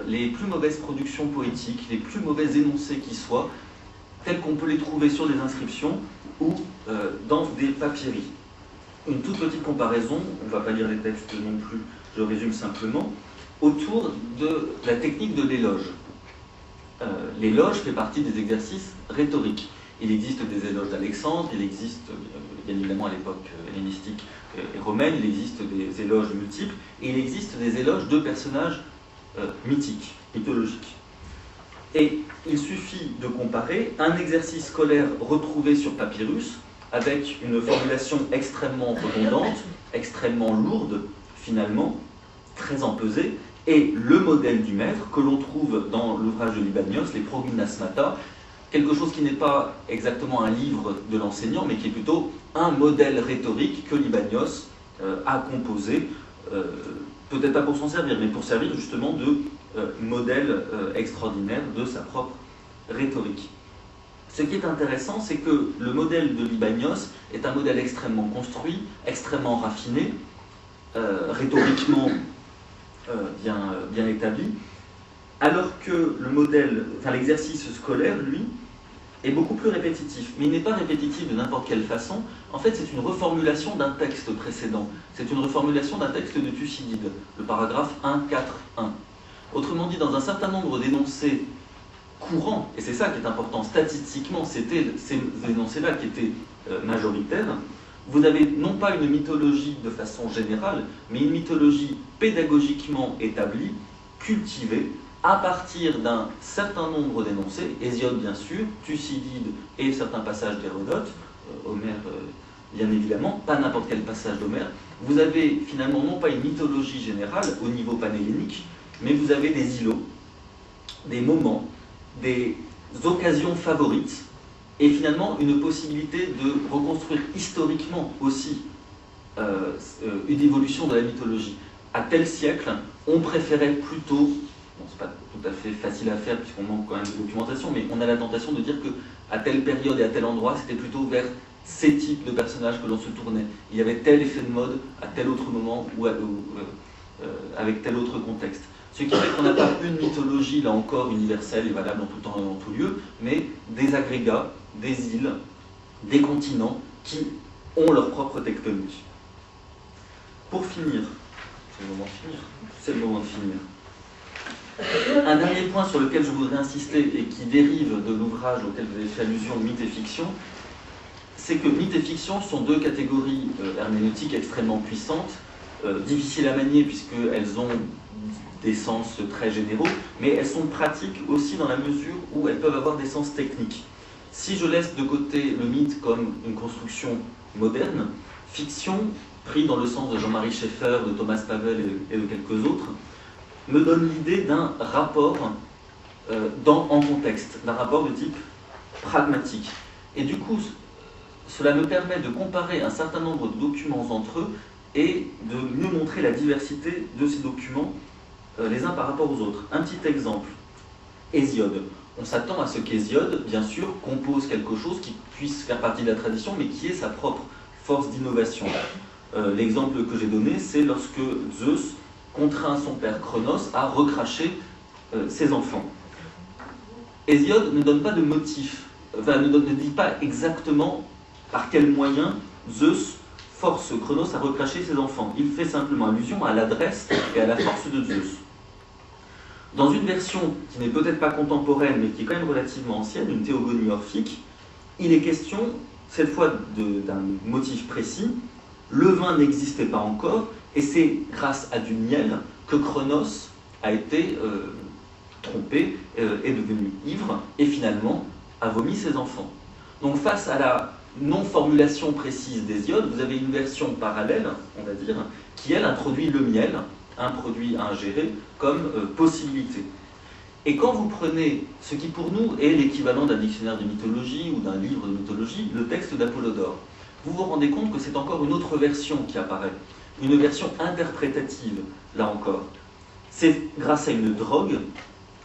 les plus mauvaises productions poétiques, les plus mauvais énoncés qui soient, tels qu'on peut les trouver sur des inscriptions ou dans des papyries. Une toute petite comparaison, on ne va pas lire les textes non plus, je résume simplement, autour de la technique de l'éloge. L'éloge fait partie des exercices rhétoriques. Il existe des éloges d'Alexandre, il existe, bien évidemment à l'époque hellénistique et romaine, il existe des éloges multiples, et il existe des éloges de personnages mythiques, mythologiques. Et il suffit de comparer un exercice scolaire retrouvé sur papyrus, avec une formulation extrêmement redondante, extrêmement lourde, finalement, très empesée, et le modèle du maître que l'on trouve dans l'ouvrage de Libanios, les Progymnasmata, quelque chose qui n'est pas exactement un livre de l'enseignant, mais qui est plutôt un modèle rhétorique que Libanios a composé, peut-être pas pour s'en servir, mais pour servir justement de modèle extraordinaire de sa propre rhétorique. Ce qui est intéressant, c'est que le modèle de Libanios est un modèle extrêmement construit, extrêmement raffiné, rhétoriquement bien établi, alors que le modèle, l'exercice scolaire, lui, est beaucoup plus répétitif. Mais il n'est pas répétitif de n'importe quelle façon. En fait, c'est une reformulation d'un texte précédent. C'est une reformulation d'un texte de Thucydide, le paragraphe 1.4.1. Autrement dit, dans un certain nombre d'énoncés courants, et c'est ça qui est important, statistiquement, c'était ces énoncés-là qui étaient majoritaires, vous avez non pas une mythologie de façon générale, mais une mythologie pédagogiquement établie, cultivée, à partir d'un certain nombre d'énoncés, Hésiode bien sûr, Thucydide et certains passages d'Hérodote, Homère bien évidemment, pas n'importe quel passage d'Homère, vous avez finalement non pas une mythologie générale au niveau panhellénique, mais vous avez des îlots, des moments, des occasions favorites, et finalement une possibilité de reconstruire historiquement aussi une évolution de la mythologie. À tel siècle, on préférait plutôt, bon, c'est pas tout à fait facile à faire puisqu'on manque quand même de documentation, mais on a la tentation de dire qu'à telle période et à tel endroit, c'était plutôt vers ces types de personnages que l'on se tournait. Il y avait tel effet de mode à tel autre moment ou avec tel autre contexte. Ce qui fait qu'on n'a pas une mythologie, là encore, universelle et valable en tout temps et en tout lieu, mais des agrégats, des îles, des continents qui ont leur propre tectonique. Pour finir, c'est le moment de finir. Un dernier point sur lequel je voudrais insister et qui dérive de l'ouvrage auquel vous avez fait allusion, mythe et fiction, c'est que mythe et fiction sont deux catégories herméneutiques extrêmement puissantes, difficiles à manier puisqu'elles ont des sens très généraux, mais elles sont pratiques aussi dans la mesure où elles peuvent avoir des sens techniques. Si je laisse de côté le mythe comme une construction moderne, fiction, pris dans le sens de Jean-Marie Schaeffer, de Thomas Pavel et de quelques autres, me donne l'idée d'un rapport en contexte, d'un rapport de type pragmatique. Et du coup, cela me permet de comparer un certain nombre de documents entre eux et de mieux montrer la diversité de ces documents les uns par rapport aux autres. Un petit exemple, Hésiode. On s'attend à ce qu'Hésiode, bien sûr, compose quelque chose qui puisse faire partie de la tradition, mais qui ait sa propre force d'innovation. L'exemple que j'ai donné, c'est lorsque Zeus contraint son père Cronos à recracher ses enfants. Hésiode ne donne pas de motif, ne dit pas exactement par quel moyen Zeus force Cronos à recracher ses enfants. Il fait simplement allusion à l'adresse et à la force de Zeus. Dans une version qui n'est peut-être pas contemporaine, mais qui est quand même relativement ancienne, une théogonie orphique, il est question, cette fois, d'un motif précis. Le vin n'existait pas encore, et c'est grâce à du miel que Cronos a été trompé, est devenu ivre, et finalement a vomi ses enfants. Donc face à la non-formulation précise d'Hésiode, vous avez une version parallèle, on va dire, qui elle introduit le miel, un produit à ingérer, comme possibilité. Et quand vous prenez ce qui pour nous est l'équivalent d'un dictionnaire de mythologie ou d'un livre de mythologie, le texte d'Apollodore, vous vous rendez compte que c'est encore une autre version qui apparaît, une version interprétative, là encore. C'est grâce à une drogue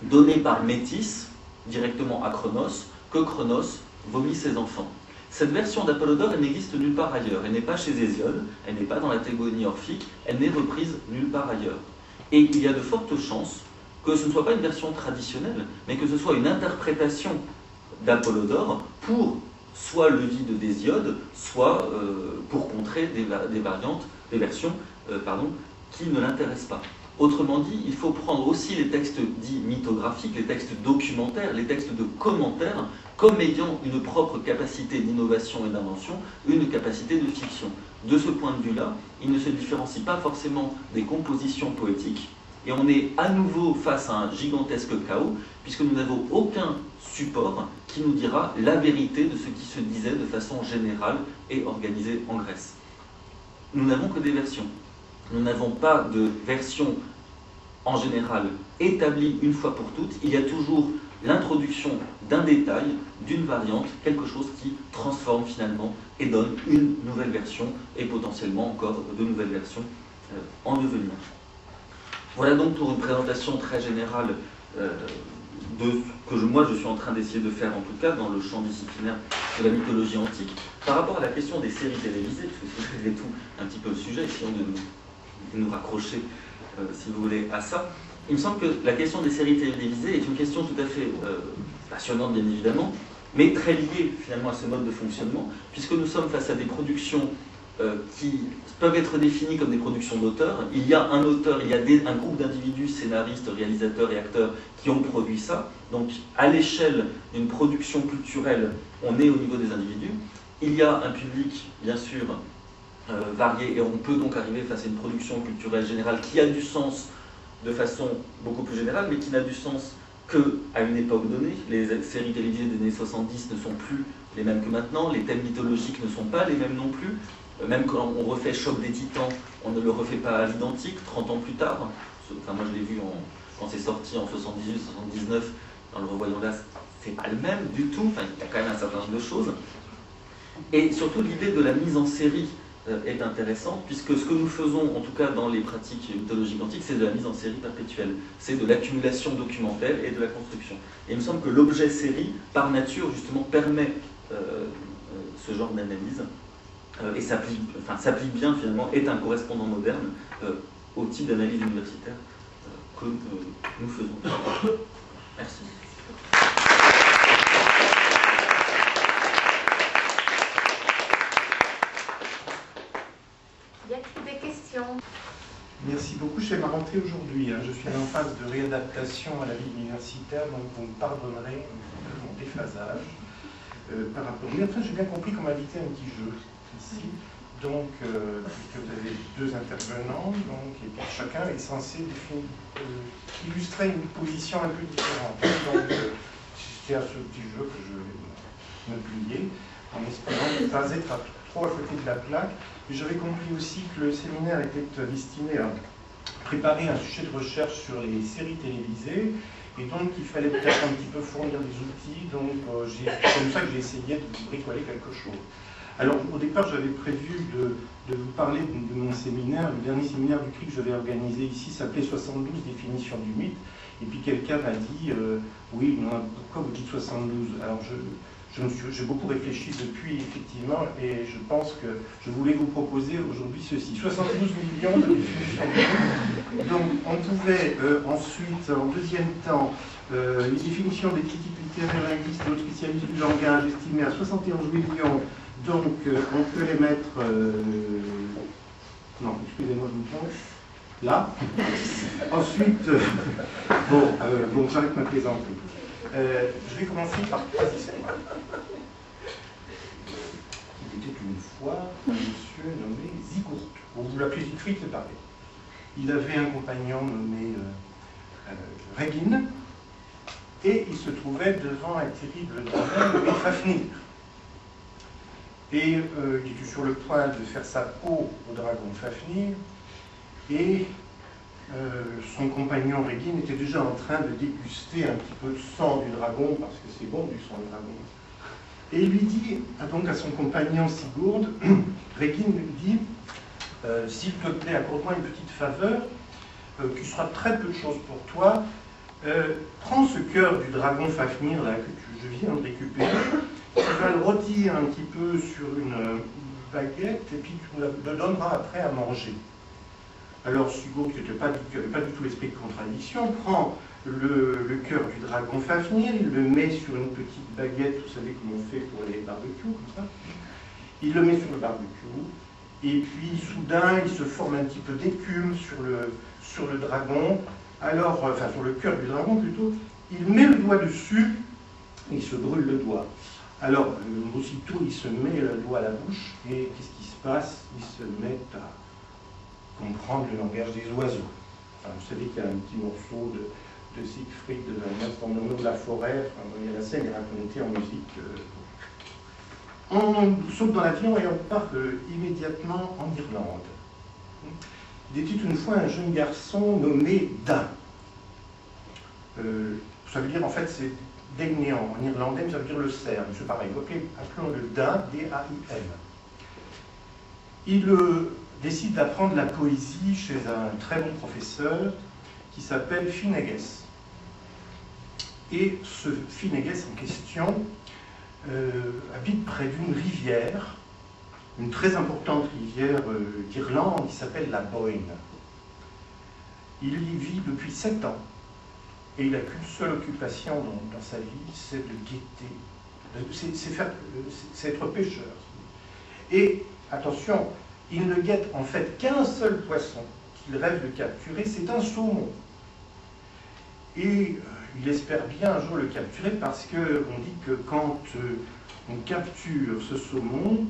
donnée par Métis, directement à Cronos, que Cronos vomit ses enfants. Cette version d'Apollodore, elle n'existe nulle part ailleurs. Elle n'est pas chez Hésiode, elle n'est pas dans la Théogonie orphique, elle n'est reprise nulle part ailleurs. Et il y a de fortes chances que ce ne soit pas une version traditionnelle, mais que ce soit une interprétation d'Apollodore pour soit le vide d'Hésiode, soit pour contrer des versions qui ne l'intéressent pas. Autrement dit, il faut prendre aussi les textes dits mythographiques, les textes documentaires, les textes de commentaires, comme ayant une propre capacité d'innovation et d'invention, une capacité de fiction. De ce point de vue-là, il ne se différencie pas forcément des compositions poétiques, et on est à nouveau face à un gigantesque chaos, puisque nous n'avons aucun support qui nous dira la vérité de ce qui se disait de façon générale et organisée en Grèce. Nous n'avons que des versions. Nous n'avons pas de version en général établie une fois pour toutes. Il y a toujours l'introduction d'un détail, d'une variante, quelque chose qui transforme finalement et donne une nouvelle version et potentiellement encore de nouvelles versions en devenir. Voilà donc pour une présentation très générale de ce que moi je suis en train d'essayer de faire, en tout cas dans le champ disciplinaire de la mythologie antique. Par rapport à la question des séries télévisées, parce que c'est malgré tout un petit peu le sujet, essayons de nous raccrocher, si vous voulez, à ça. Il me semble que la question des séries télévisées est une question tout à fait passionnante, bien évidemment, mais très liée finalement à ce mode de fonctionnement, puisque nous sommes face à des productions qui peuvent être définies comme des productions d'auteurs. Il y a un auteur, il y a un groupe d'individus, scénaristes, réalisateurs et acteurs qui ont produit ça. Donc, à l'échelle d'une production culturelle, on est au niveau des individus. Il y a un public, bien sûr, varié, et on peut donc arriver face à une production culturelle générale qui a du sens de façon beaucoup plus générale, mais qui n'a du sens qu'à une époque donnée. Les séries télévisées des années 70 ne sont plus les mêmes que maintenant, les thèmes mythologiques ne sont pas les mêmes non plus. Même quand on refait Choc des Titans, on ne le refait pas à l'identique, 30 ans plus tard. Enfin, moi je l'ai vu quand c'est sorti en 78, 79, en le revoyant là, c'est pas le même du tout. Enfin, il y a quand même un certain nombre de choses. Et surtout, l'idée de la mise en série est intéressante, puisque ce que nous faisons, en tout cas dans les pratiques mythologiques antiques, c'est de la mise en série perpétuelle. C'est de l'accumulation documentaire et de la construction. Et il me semble que l'objet série, par nature, justement, permet ce genre d'analyse. Et s'applique bien finalement, est un correspondant moderne au type d'analyse universitaire que nous faisons. Merci. Y a-t-il des questions? Merci beaucoup. Je fais ma rentrée aujourd'hui. Je suis en phase de réadaptation à la vie universitaire, donc vous me pardonnerez mon déphasage par rapport. Mais enfin, j'ai bien compris qu'on m'invitait à un petit jeu ici. Donc, puisque vous avez deux intervenants, et puis chacun est censé illustrer une position un peu différente. Donc, c'est à ce petit jeu que je vais me plier, en espérant ne pas être trop à côté de la plaque. J'avais compris aussi que le séminaire était destiné à préparer un sujet de recherche sur les séries télévisées, et donc il fallait peut-être un petit peu fournir des outils, donc c'est comme ça que j'ai essayé de bricoler quelque chose. Alors au départ j'avais prévu de vous parler de mon séminaire, le dernier séminaire du CRIC que j'avais organisé ici s'appelait 72 définitions du mythe, et puis quelqu'un m'a dit oui, pourquoi vous dites 72? Alors j'ai beaucoup réfléchi depuis, effectivement, et je pense que je voulais vous proposer aujourd'hui ceci. 72 millions de définitions du mythe. Donc on pouvait ensuite, en deuxième temps, les définitions des critiques littéraires, linguistes et autres spécialistes du langage estimées à 71 millions. Donc on peut les mettre... non, excusez-moi, je me trompe. Là. Ensuite, bon, j'arrête ma plaisanterie. Je vais commencer par trois histoires. Il était une fois un monsieur nommé Siegfried. Vous l'appelez Siegfried, c'est pareil. Il avait un compagnon nommé Regin, et il se trouvait devant un terrible dragon nommé Fafnir. Et il était sur le point de faire sa peau au dragon Fafnir, et son compagnon Regin était déjà en train de déguster un petit peu de sang du dragon, parce que c'est bon du sang du dragon. Et il lui dit, donc à son compagnon Sigurd, Regin lui dit, s'il te plaît, accorde-moi une petite faveur, qui sera très peu de choses pour toi, prends ce cœur du dragon Fafnir là, que je viens de récupérer, tu vas le rôtir un petit peu sur une baguette et puis tu le donneras après à manger. Alors, Sugaud, qui n'avait pas du tout l'esprit de contradiction, prend le cœur du dragon Fafnir, il le met sur une petite baguette, vous savez comme on fait pour les barbecues, comme ça. Il le met sur le barbecue, et puis soudain, il se forme un petit peu d'écume sur le dragon, alors, enfin sur le cœur du dragon plutôt, il met le doigt dessus, et il se brûle le doigt. Alors, aussitôt, il se met le doigt à la bouche, et qu'est-ce qui se passe? Il se met à comprendre le langage des oiseaux. Enfin, vous savez qu'il y a un petit morceau de Siegfried, de l'astronomie de la forêt, enfin, il y a la scène est racontée en musique. On saute dans l'avion et on part immédiatement en Irlande. Il était une fois un jeune garçon nommé Dan. Ça veut dire, en fait, c'est Daignean en irlandais, mais ça veut dire le cerf, c'est pareil. Appelons-le Dan, D-A-I-M. Il décide d'apprendre la poésie chez un très bon professeur qui s'appelle Fineges. Et ce Fineges en question habite près d'une rivière, une très importante rivière d'Irlande qui s'appelle la Boyne. Il y vit depuis 7 ans et il n'a qu'une seule occupation dans sa vie, c'est de guetter, c'est être pêcheur. Et attention, il ne guette en fait qu'un seul poisson qu'il rêve de capturer, c'est un saumon. Et il espère bien un jour le capturer parce qu'on dit que quand on capture ce saumon,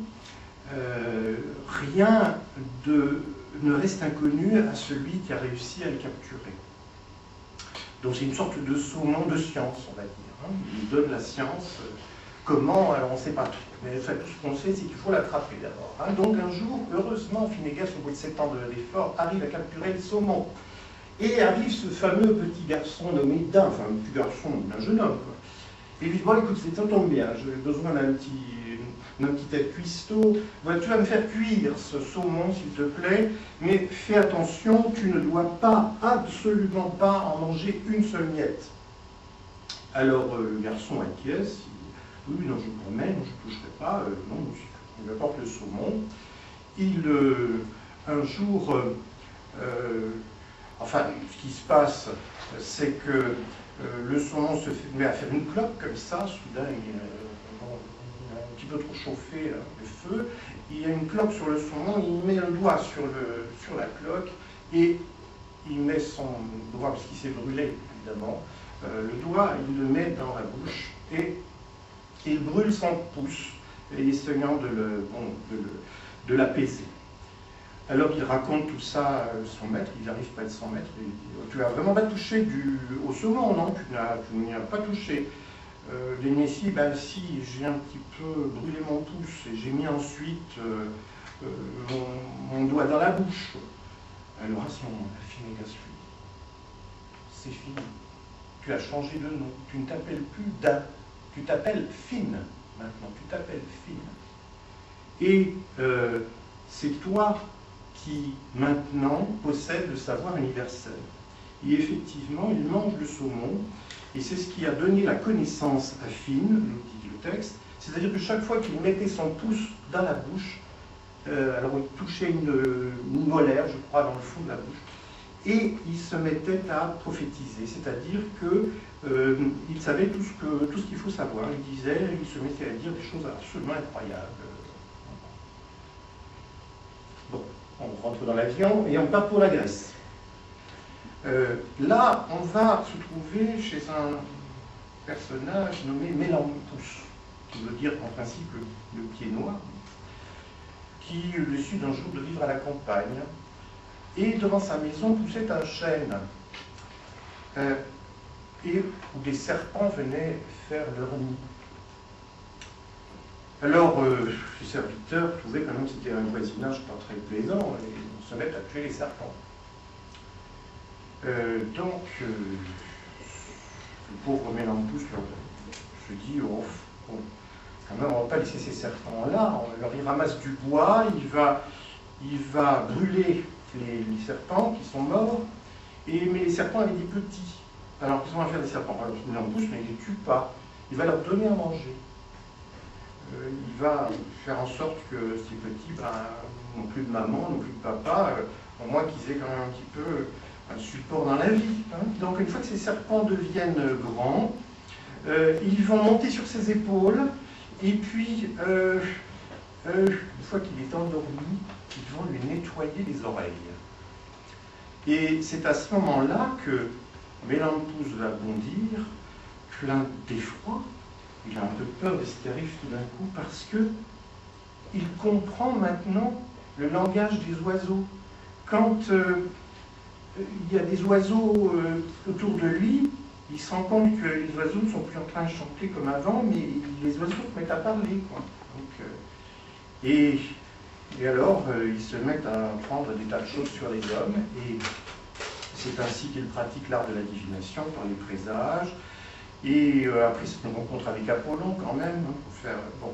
rien ne reste inconnu à celui qui a réussi à le capturer. Donc c'est une sorte de saumon de science, on va dire. Hein. Il donne la science. Comment? Alors on ne sait pas tout. Mais tout ce qu'on sait, c'est qu'il faut l'attraper d'abord. Hein. Donc un jour, heureusement, Fineges, au bout de 7 ans d'effort, arrive à capturer le saumon. Et arrive ce fameux petit garçon nommé Dan, enfin un petit garçon, un jeune homme, quoi. Et il lui dit, bon écoute, ça tombe bien, j'ai besoin d'un petit cuistot, voilà, tu vas me faire cuire ce saumon, s'il te plaît, mais fais attention, tu ne dois pas, absolument pas, en manger une seule miette. Alors le garçon acquiesce, oui, non, je vous promets, non, je ne toucherai pas, non, il apporte le saumon. Un jour, enfin, ce qui se passe, c'est que le saumon se met à faire une clope comme ça, soudain il a un petit peu trop chauffé le feu, il y a une clope sur le saumon, il met le doigt sur la cloque et il met son doigt, parce qu'il s'est brûlé évidemment, le doigt, il le met dans la bouche et il brûle son pouce, essayant de l'apaiser. Alors il raconte tout ça à son maître, il n'arrive pas à être son maître, il dit, tu n'as vraiment pas touché au saumon, non? Tu n'y as pas touché. L'Inécie, ben si, j'ai un petit peu brûlé mon pouce et j'ai mis ensuite mon doigt dans la bouche. Alors à ce moment-là, Fineges lui dit, c'est fini, tu as changé de nom, tu ne t'appelles plus Dan, tu t'appelles Finn maintenant, tu t'appelles Finn. Et c'est toi qui maintenant possède le savoir universel. Et effectivement, il mange le saumon, et c'est ce qui a donné la connaissance à Finn, nous dit le texte, c'est-à-dire que chaque fois qu'il mettait son pouce dans la bouche, alors il touchait une molaire, je crois, dans le fond de la bouche, et il se mettait à prophétiser, c'est-à-dire qu'il savait tout ce qu'il faut savoir, il se mettait à dire des choses absolument incroyables. Bon. On rentre dans l'avion et on part pour la Grèce. Là, on va se trouver chez un personnage nommé Mélampous, qui veut dire en principe le pied noir, qui décide un jour de vivre à la campagne. Et devant sa maison poussait un chêne, et où des serpents venaient faire leur nid. Alors, les serviteurs trouvaient quand même que c'était un voisinage pas très plaisant, et on se met à tuer les serpents. Donc, le pauvre Mélampous se dit, oh, bon, quand même, on ne va pas laisser ces serpents-là, alors il ramasse du bois, il va brûler les serpents qui sont morts, mais les serpents avaient des petits. Alors, qu'est-ce qu'on va faire des serpents? Alors, Mélampous, mais il ne les tue pas, il va leur donner à manger. il va faire en sorte que ces petits n'ont plus de maman, n'ont plus de papa, au moins qu'ils aient quand même un petit peu un support dans la vie. Hein. Donc une fois que ces serpents deviennent grands, ils vont monter sur ses épaules, et puis, une fois qu'il est endormi, ils vont lui nettoyer les oreilles. Et c'est à ce moment-là que Mélampous va bondir, plein d'effroi. Il a un peu peur de ce qui arrive tout d'un coup, parce que il comprend maintenant le langage des oiseaux. Quand il y a des oiseaux autour de lui, il se rend compte que les oiseaux ne sont plus en train de chanter comme avant, mais les oiseaux se mettent à parler, quoi. Donc, et alors, ils se mettent à apprendre des tas de choses sur les hommes, et c'est ainsi qu'il pratique l'art de la divination par les présages. Et après, c'est une rencontre avec Apollon, quand même, hein, pour faire... Bon,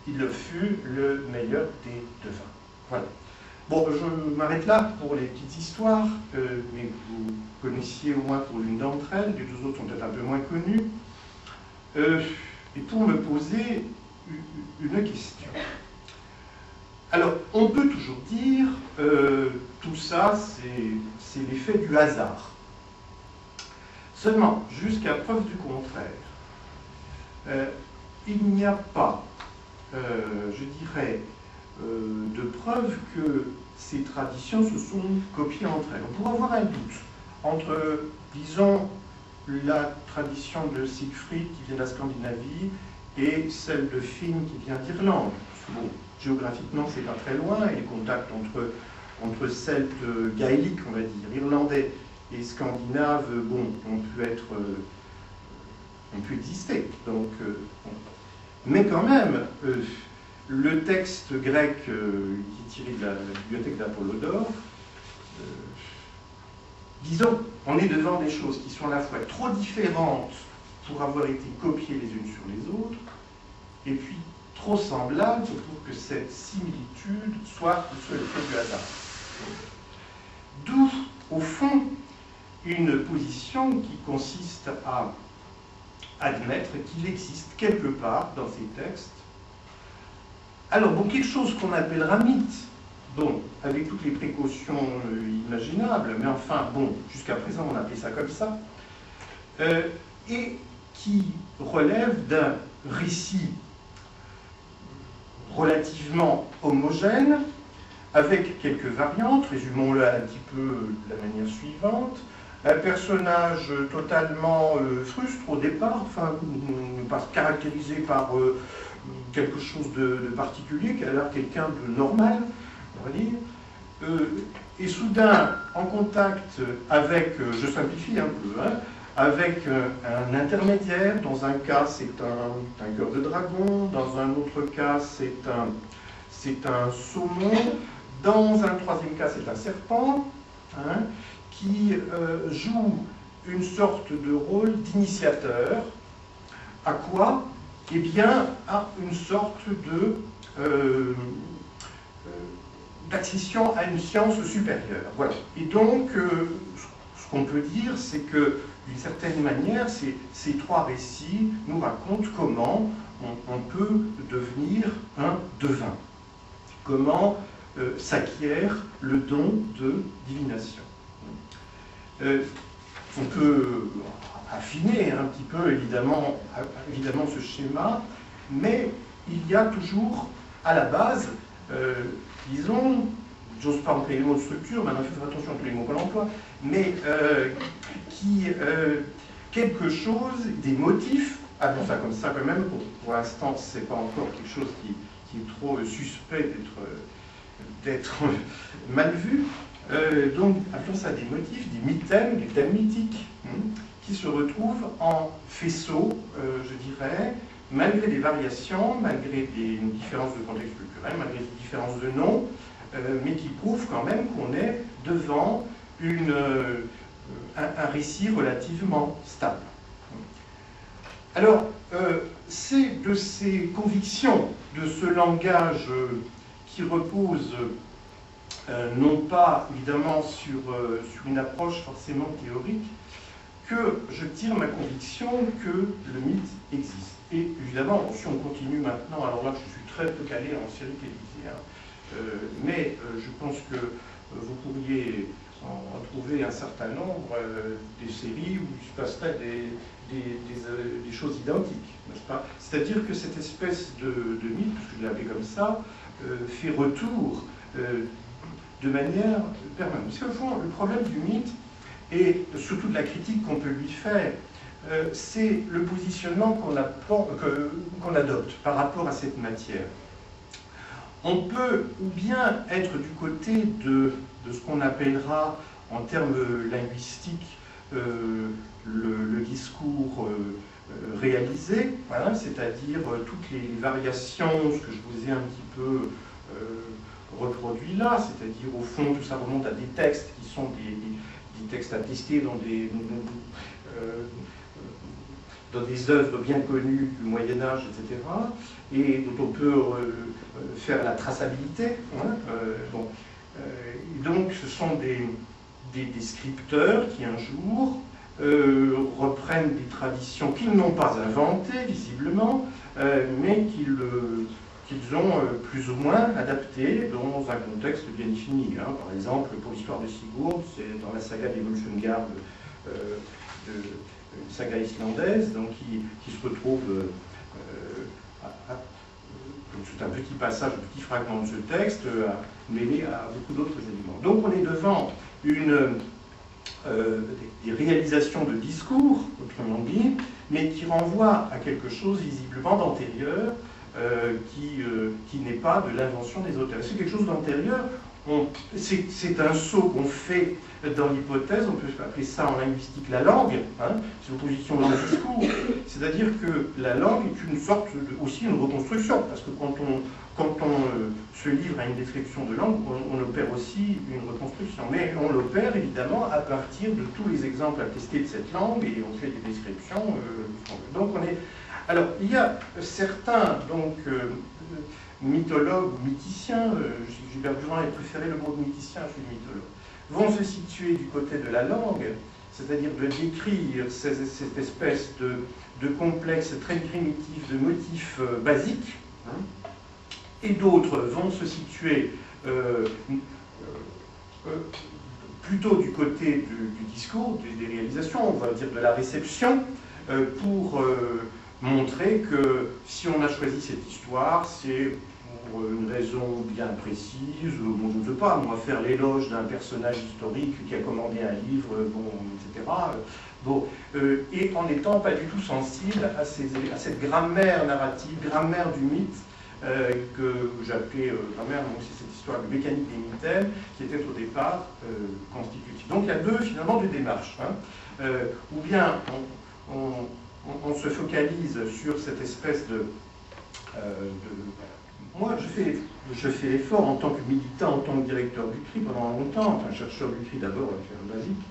il fut le meilleur des devins. Voilà. Bon, je m'arrête là pour les petites histoires, mais vous connaissiez au moins pour l'une d'entre elles, les deux autres sont peut-être un peu moins connues. Et pour me poser une question. Alors, on peut toujours dire, tout ça, c'est l'effet du hasard. Seulement, jusqu'à preuve du contraire, il n'y a pas, je dirais, de preuve que ces traditions se sont copiées entre elles. On pourrait avoir un doute entre, disons, la tradition de Siegfried qui vient de la Scandinavie et celle de Finn qui vient d'Irlande. Bon, géographiquement, c'est pas très loin, et les contacts entre celtes gaéliques, on va dire, irlandais et scandinaves, bon, ont pu exister. Donc, bon. Mais quand même, le texte grec qui est tiré de la bibliothèque d'Apollodore, disons, on est devant des choses qui sont à la fois trop différentes pour avoir été copiées les unes sur les autres, et puis trop semblables pour que cette similitude soit le fait du hasard. D'où, au fond, une position qui consiste à admettre qu'il existe quelque part dans ces textes, alors bon, quelque chose qu'on appellera mythe, bon, avec toutes les précautions imaginables, mais enfin, bon, jusqu'à présent on appelait ça comme ça, et qui relève d'un récit relativement homogène, avec quelques variantes, résumons-le un petit peu de la manière suivante. Un personnage totalement frustre au départ, enfin, pas caractérisé par quelque chose de particulier, qui a l'air quelqu'un de normal, on va dire, et soudain, en contact avec, je simplifie un peu, hein, avec un intermédiaire. Dans un cas, c'est un cœur de dragon, dans un autre cas, c'est un saumon, dans un troisième cas, c'est un serpent, hein, qui joue une sorte de rôle d'initiateur. À quoi? Eh bien, à une sorte d'accession à une science supérieure. Voilà. Et donc, ce qu'on peut dire, c'est que, d'une certaine manière, ces trois récits nous racontent comment on peut devenir un devin, comment s'acquiert le don de divination. On peut affiner un petit peu, évidemment, ce schéma, mais il y a toujours, à la base, disons, j'ose pas employer le mot de structure, maintenant il faut faire attention à tous les mots qu'on emploie, mais quelque chose, des motifs, appelons ça comme ça quand même, pour l'instant c'est pas encore quelque chose qui est trop suspect d'être mal vu, donc appelons ça des motifs, des mythèmes, des thèmes mythiques, qui se retrouvent en faisceau, je dirais, malgré des variations, malgré des différences de contexte culturel, malgré des différences de noms, mais qui prouvent quand même qu'on est devant un récit relativement stable. Alors, c'est de ces convictions, de ce langage qui repose non pas évidemment sur une approche forcément théorique, que je tire ma conviction que le mythe existe. Et évidemment, si on continue maintenant, alors là je suis très peu calé en série télévisée, hein, mais je pense que vous pourriez en trouver un certain nombre des séries où il se passerait des choses identiques, n'est-ce pas? C'est-à-dire que cette espèce de mythe, parce que je l'ai appelé comme ça, fait retour de manière permanente. Parce qu'au fond, le problème du mythe, et surtout de la critique qu'on peut lui faire, c'est le positionnement qu'on adopte par rapport à cette matière. On peut ou bien être du côté de ce qu'on appellera en termes linguistiques le discours réalisé, voilà, c'est-à-dire toutes les variations, ce que je vous ai un petit peu reproduit là, c'est-à-dire au fond tout ça remonte à des textes qui sont des textes attestés dans des œuvres bien connues du Moyen-Âge, etc., et dont on peut faire la traçabilité. Hein, donc ce sont des scripteurs qui un jour reprennent des traditions qu'ils n'ont pas inventées, visiblement, mais qu'ils ont plus ou moins adaptées dans un contexte bien défini. Hein. Par exemple, pour l'histoire de Sigurd, c'est dans la saga des Volsungard, une saga islandaise, donc qui se retrouve c'est un petit passage, un petit fragment de ce texte, mêlé à beaucoup d'autres éléments. Donc on est devant des réalisations de discours, autrement dit, mais qui renvoient à quelque chose visiblement d'antérieur, qui n'est pas de l'invention des auteurs. C'est quelque chose d'antérieur, c'est un saut qu'on fait dans l'hypothèse, on peut appeler ça en linguistique la langue, hein, c'est l'opposition au discours, c'est-à-dire que la langue est une sorte aussi une reconstruction, parce que quand on se livre à une description de langue, on opère aussi une reconstruction, mais on l'opère évidemment à partir de tous les exemples attestés de cette langue, et on fait des descriptions, donc on est... Alors, il y a certains, donc, mythologues ou mythiciens, Gilbert Durand a préféré le mot mythicien, je suis mythologue, vont se situer du côté de la langue, c'est-à-dire de décrire cette espèce de complexe très primitif de motifs basiques, hein, et d'autres vont se situer plutôt du côté du discours, des réalisations, on va dire de la réception, pour montrer que si on a choisi cette histoire, c'est pour une raison bien précise, bon, je ne veux pas, moi, faire l'éloge d'un personnage historique qui a commandé un livre, bon, etc. Bon, et en n'étant pas du tout sensible à cette grammaire narrative, grammaire du mythe, que j'appelais grammaire, donc c'est cette histoire de mécanique des mythèmes, qui était au départ constitutive. Donc il y a finalement deux démarches. Hein. Ou bien on se focalise sur cette espèce moi, je fais l'effort en tant que militant, en tant que directeur du CRI pendant longtemps, enfin chercheur du CRI d'abord, faire basique,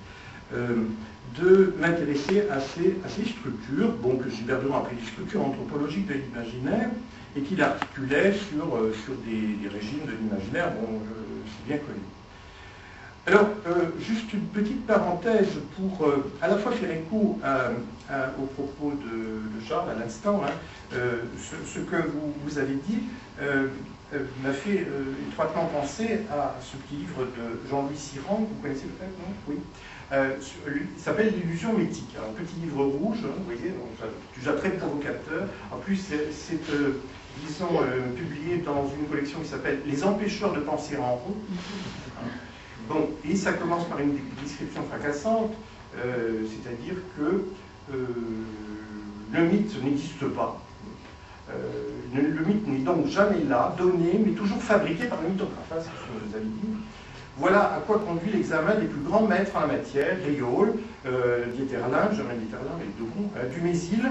de m'intéresser à ces structures, bon, que Gilbert Durand appelait les structures anthropologiques de l'imaginaire, et qu'il articulait sur des régimes de l'imaginaire, bon, c'est bien connu. Alors, juste une petite parenthèse pour à la fois faire écho aux propos de Charles à l'instant, hein, ce que vous avez dit m'a fait étroitement penser à ce petit livre de Jean-Louis Siran, que vous connaissez peut-être, non? Oui. Il s'appelle L'illusion mythique. Un petit livre rouge, hein, vous voyez, donc, déjà très provocateur. En plus, c'est disons, publié dans une collection qui s'appelle Les empêcheurs de penser en rond. Bon, et ça commence par une description fracassante, c'est-à-dire que le mythe n'existe pas. Le mythe n'est donc jamais là, donné, mais toujours fabriqué par le mythographe, c'est ce que vous avez dit. Voilà à quoi conduit l'examen des plus grands maîtres en la matière, Riol, Dieterlen, Germain Dieterlen et Douron, Dumézil.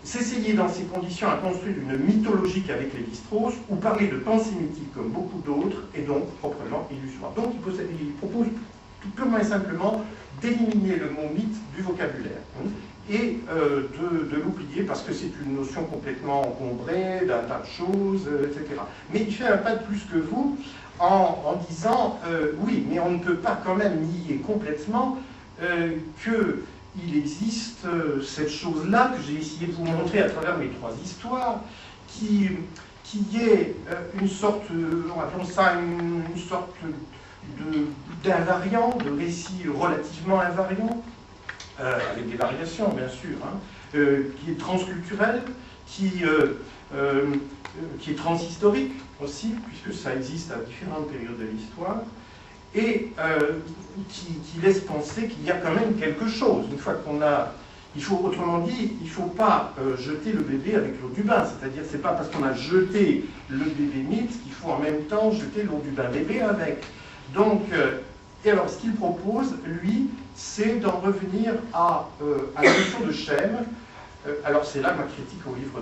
S'essayer dans ces conditions à construire une mythologique avec Lévi-Strauss ou parler de pensée mythique comme beaucoup d'autres est donc proprement illusoire. Donc il propose tout purement et simplement d'éliminer le mot mythe du vocabulaire et de l'oublier parce que c'est une notion complètement encombrée d'un tas de choses, etc. Mais il fait un pas de plus que vous en disant oui, mais on ne peut pas quand même nier complètement que il existe cette chose-là que j'ai essayé de vous montrer à travers mes 3 histoires, qui est une sorte, appelons ça une sorte d'invariant, de récit relativement invariant, avec des variations bien sûr, hein, qui est transculturel, qui est transhistorique aussi, puisque ça existe à différentes périodes de l'histoire, et qui laisse penser qu'il y a quand même quelque chose. Une fois qu'on a... autrement dit, il ne faut pas jeter le bébé avec l'eau du bain. C'est-à-dire, c'est pas parce qu'on a jeté le bébé mythe qu'il faut en même temps jeter l'eau du bain bébé avec. Donc, et alors, ce qu'il propose, lui, c'est d'en revenir à la notion de schème. Alors, c'est là ma critique au livre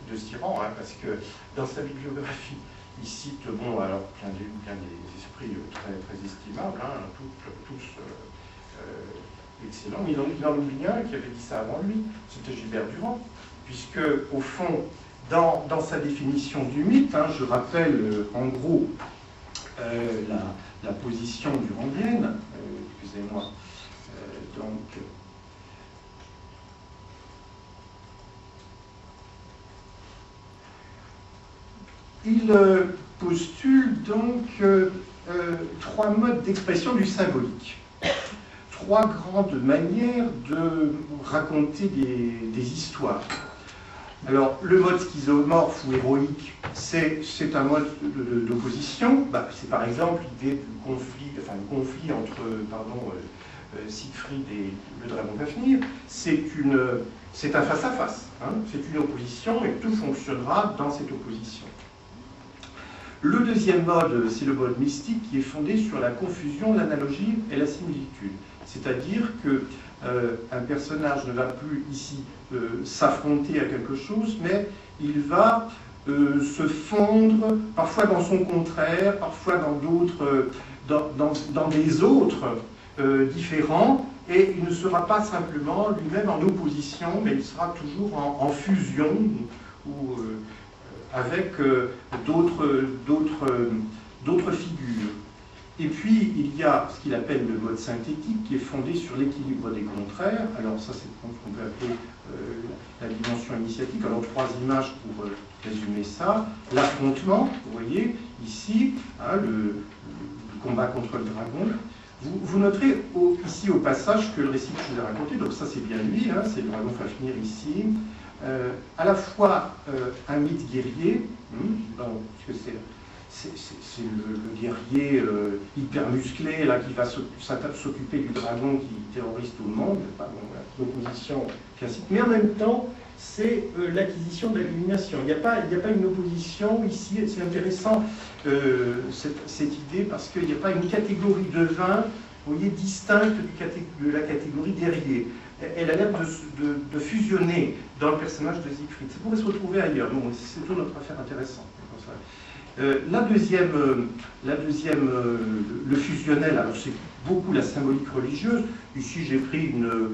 de Siran, hein, parce que dans sa bibliographie, il cite, bon, alors, plein des esprits très, très estimables, hein, tous excellents, mais il en oublie un qui avait dit ça avant lui, c'était Gilbert Durand, puisque, au fond, dans sa définition du mythe, hein, je rappelle en gros la position durandienne, excusez-moi, donc... Il postule donc 3 modes d'expression du symbolique, 3 grandes manières de raconter des histoires. Alors, le mode schizomorphe ou héroïque, c'est un mode d'opposition. C'est par exemple l'idée du conflit entre Siegfried et le dragon Fafnir. C'est un face-à-face, hein, c'est une opposition et tout fonctionnera dans cette opposition. Le deuxième mode, c'est le mode mystique qui est fondé sur la confusion, l'analogie et la similitude. C'est-à-dire qu'un personnage ne va plus ici s'affronter à quelque chose, mais il va se fondre, parfois dans son contraire, parfois dans d'autres, dans des autres différents, et il ne sera pas simplement lui-même en opposition, mais il sera toujours en fusion ou avec d'autres figures. Et puis, il y a ce qu'il appelle le mode synthétique, qui est fondé sur l'équilibre des contraires. Alors ça, c'est ce qu'on peut appeler la dimension initiatique. Alors, 3 images pour résumer ça. L'affrontement, vous voyez, ici, hein, le combat contre le dragon. Vous noterez ici au passage que le récit que je vous ai raconté, donc ça c'est bien lui, hein, c'est le dragon Fafnir ici, à la fois un mythe guerrier, puisque c'est le guerrier hyper musclé là, qui va s'occuper du dragon qui terrorise tout le monde, l'opposition classique, mais en même temps c'est l'acquisition de l'illumination. Il n'y a pas une opposition ici, c'est intéressant cette idée parce qu'il n'y a pas une catégorie de vin, vous voyez, distincte de la catégorie guerrier. Elle a l'air de fusionner dans le personnage de Siegfried. Ça pourrait se retrouver ailleurs, bon, c'est toute notre affaire intéressante. La deuxième, le fusionnel, alors c'est beaucoup la symbolique religieuse. Ici, j'ai pris une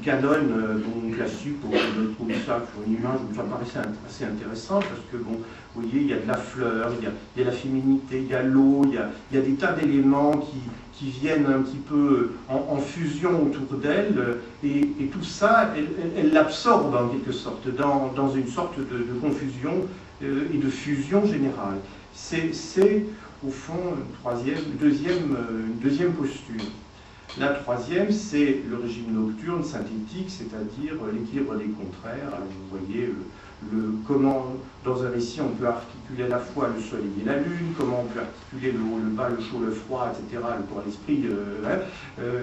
canonne classique pour trouver ça sur une image où ça me paraissait assez intéressant parce que, bon, vous voyez, il y a de la fleur, il y a la féminité, il y a l'eau, il y a des tas d'éléments qui viennent un petit peu en fusion autour d'elle, et tout ça, elle l'absorbe en quelque sorte, dans une sorte de confusion et de fusion générale. C'est au fond une deuxième posture. La troisième, c'est le régime nocturne synthétique, c'est-à-dire l'équilibre des contraires. Alors vous voyez comment, dans un récit, on peut articuler à la fois le soleil et la lune, comment on peut articuler le haut, le bas, le chaud, le froid, etc., le corps, l'esprit.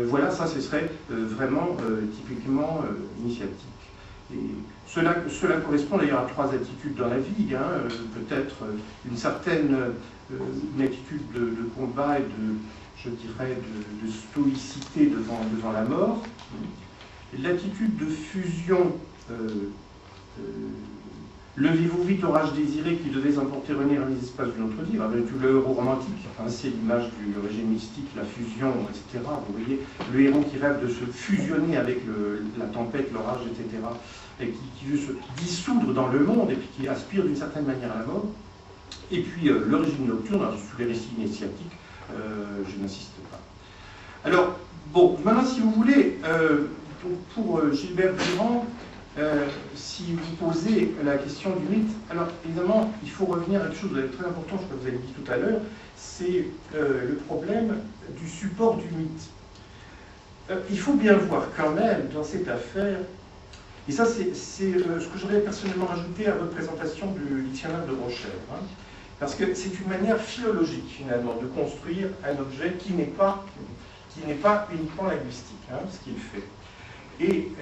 Voilà, ça, ce serait vraiment typiquement initiatique. Et cela correspond d'ailleurs à 3 attitudes dans la vie, hein, peut-être une certaine une attitude de combat et je dirais, de stoïcité devant la mort. L'attitude de fusion, levez-vous vite, orage désiré qui devait emporter René dans les espaces d'une autre vie. Tout le héros romantique, hein, c'est l'image du régime mystique, la fusion, etc. Vous voyez, le héros qui rêve de se fusionner avec la tempête, l'orage, etc. Et qui veut se dissoudre dans le monde et puis qui aspire d'une certaine manière à la mort. Et puis le régime nocturne, sous les récits initiatiques, je n'insiste pas. Alors, bon, maintenant si vous voulez, pour Gilbert Durand, si vous posez la question du mythe, alors évidemment, il faut revenir à quelque chose de très important, je crois que vous avez dit tout à l'heure, c'est le problème du support du mythe. Il faut bien voir quand même dans cette affaire, et ça c'est ce que j'aurais personnellement rajouté à votre présentation du dictionnaire de Rocher, hein, parce que c'est une manière philologique finalement de construire un objet qui n'est pas uniquement linguistique, hein, ce qu'il fait. Et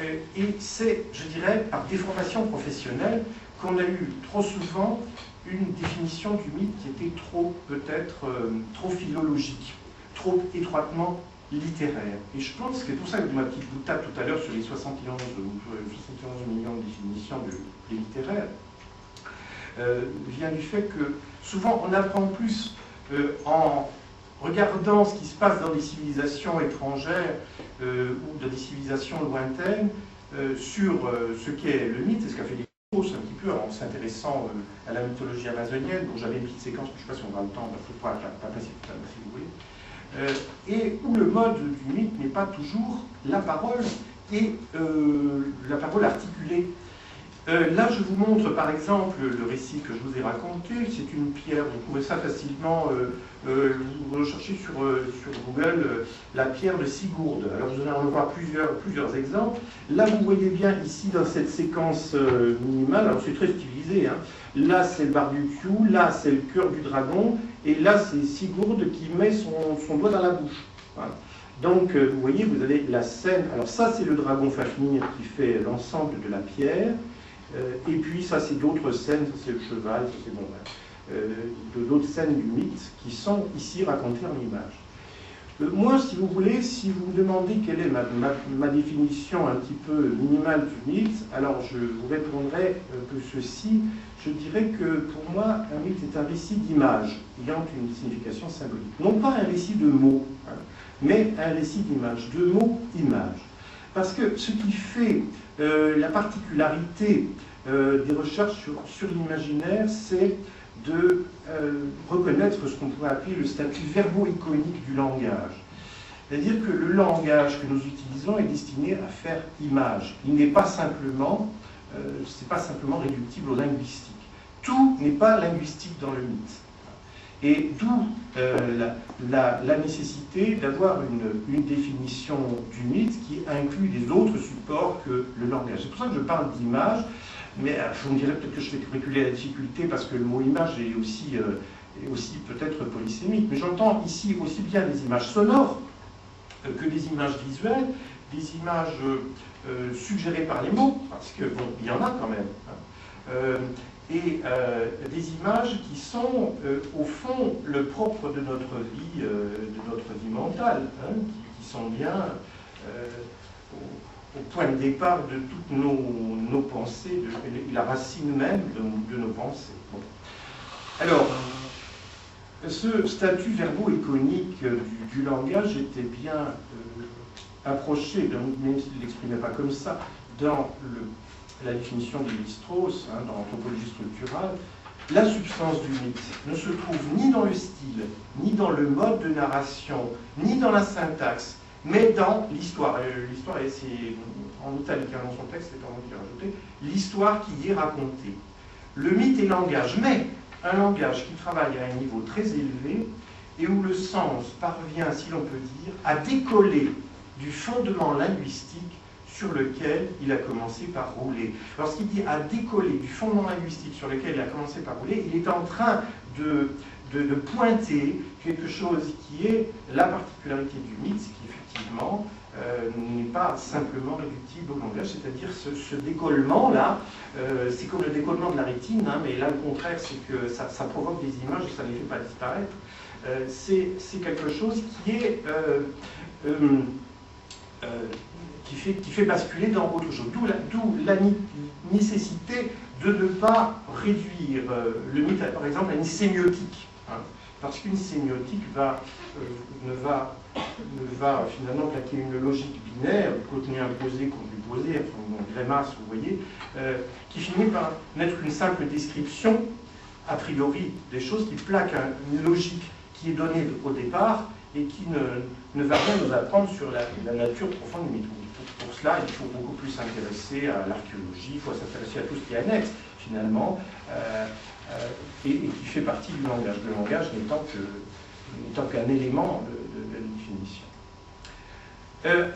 c'est, je dirais, par déformation professionnelle qu'on a eu trop souvent une définition du mythe qui était trop, peut-être, trop philologique, trop étroitement littéraire. Et je pense que pour ça que ma petite boutade tout à l'heure sur les 71 millions de définitions de littéraires vient du fait que souvent on apprend plus en regardant ce qui se passe dans des civilisations étrangères ou dans des civilisations lointaines sur ce qu'est le mythe, et ce qu'a fait Lévi-Strauss un petit peu en s'intéressant à la mythologie amazonienne. Bon, j'avais une petite séquence, mais je ne sais pas si on aura le temps, il ne faut pas passer tout à l'heure si vous voulez. Et où le mode du mythe n'est pas toujours la parole et la parole articulée. Là, je vous montre par exemple le récit que je vous ai raconté. C'est une pierre, vous trouvez ça facilement. Vous recherchez sur Google la pierre de Sigurd. Alors vous allez en voir plusieurs exemples. Là, vous voyez bien ici dans cette séquence minimale, alors c'est très stylisé, hein. Là, c'est le barbecue, là, c'est le cœur du dragon, et là, c'est Sigurd qui met son doigt dans la bouche. Voilà. Donc, vous voyez, vous avez la scène. Alors ça, c'est le dragon Fafnir qui fait l'ensemble de la pierre. Et puis ça c'est d'autres scènes, ça c'est le cheval, ça c'est bon, d'autres scènes du mythe qui sont ici racontées en images. Moi, si vous voulez, si vous me demandez quelle est ma définition un petit peu minimale du mythe, alors je vous répondrai que ceci, je dirais que pour moi, un mythe est un récit d'images ayant une signification symbolique. Non pas un récit de mots, hein, mais un récit d'images, de mots, images. Parce que ce qui fait la particularité des recherches sur l'imaginaire, c'est de reconnaître ce qu'on pourrait appeler le statut verbo-iconique du langage. C'est-à-dire que le langage que nous utilisons est destiné à faire image. Il n'est pas simplement, réductible au linguistique. Tout n'est pas linguistique dans le mythe. Et d'où la nécessité d'avoir une définition du mythe qui inclut des autres supports que le langage. C'est pour ça que je parle d'image, mais vous me direz peut-être que je vais reculer la difficulté parce que le mot image est aussi peut-être polysémique, mais j'entends ici aussi bien des images sonores que des images visuelles, des images suggérées par les mots, parce que bon, il y en a quand même, hein. Et des images qui sont, au fond, le propre de notre vie mentale, hein, qui sont bien au point de départ de toutes nos pensées, la racine même de nos pensées. Bon. Alors, ce statut verbo-iconique du langage était bien approché, même s'il ne l'exprimait pas comme ça, dans la définition de Lévi-Strauss, hein, dans l'anthropologie structurale. La substance du mythe ne se trouve ni dans le style, ni dans le mode de narration, ni dans la syntaxe, mais dans l'histoire. L'histoire, c'est en italique dans son texte, c'est pas moi qui l'ai rajouté, l'histoire qui y est racontée. Le mythe est langage, mais un langage qui travaille à un niveau très élevé et où le sens parvient, si l'on peut dire, à décoller du fondement linguistique sur lequel il a commencé par rouler. Lorsqu'il dit à décoller du fondement linguistique sur lequel il a commencé par rouler, il est en train de pointer quelque chose qui est la particularité du mythe, qui effectivement n'est pas simplement réductible au langage, c'est-à-dire ce décollement-là, c'est comme le décollement de la rétine, hein, mais là le contraire, c'est que ça provoque des images et ça ne les fait pas disparaître. C'est quelque chose qui est... qui fait basculer dans autre chose. D'où la nécessité de ne pas réduire le mythe, par exemple, à une sémiotique. Hein, parce qu'une sémiotique ne va finalement plaquer une logique binaire, contenu imposé, contenu posé, enfin, une grimace, vous voyez, qui finit par n'être qu'une simple description, a priori, des choses qui plaquent une logique qui est donnée au départ et qui ne va rien nous apprendre sur la nature profonde du mythe. pour cela, il faut beaucoup plus s'intéresser à l'archéologie, il faut s'intéresser à tout ce qui est annexe, finalement, et qui fait partie du langage. Le langage n'étant qu'un élément de la définition.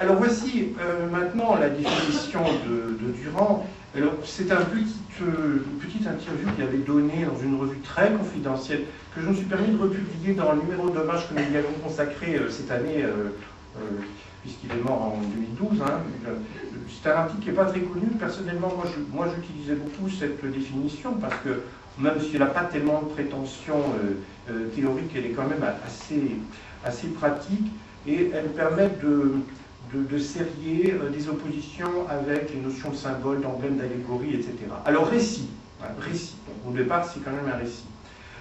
Alors voici maintenant la définition de Durand. Alors c'est une petite interview qu'il avait donnée dans une revue très confidentielle que je me suis permis de republier dans le numéro d'hommage que nous lui avons consacré cette année, puisqu'il est mort en 2012. Hein. C'est un article qui n'est pas très connu. Personnellement, moi j'utilisais beaucoup cette définition parce que même si elle n'a pas tellement de prétention théorique, elle est quand même assez pratique. Et elle permet de serrer des oppositions avec les notions de symbole, d'emblème, d'allégorie, etc. Alors, récit. Donc, au départ, c'est quand même un récit,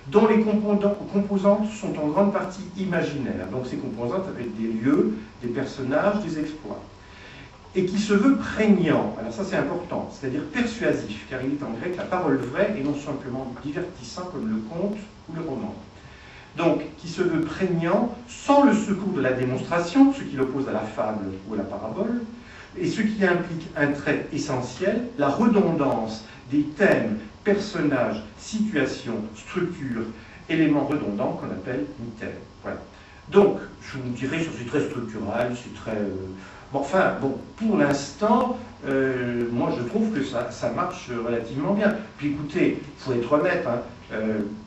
dont les composantes sont en grande partie imaginaires. Donc, ces composantes, ça peut être des lieux, des personnages, des exploits. Et qui se veut prégnant. Alors, ça, c'est important, c'est-à-dire persuasif, car il est en grec la parole vraie et non simplement divertissant comme le conte ou le roman. Donc, qui se veut prégnant, sans le secours de la démonstration, ce qui l'oppose à la fable ou à la parabole, et ce qui implique un trait essentiel, la redondance des thèmes, personnages, situations, structures, éléments redondants qu'on appelle mystère. Voilà. Donc, je vous dirais que c'est très structural, c'est très... pour l'instant, moi je trouve que ça marche relativement bien. Puis écoutez, il faut être honnête, hein,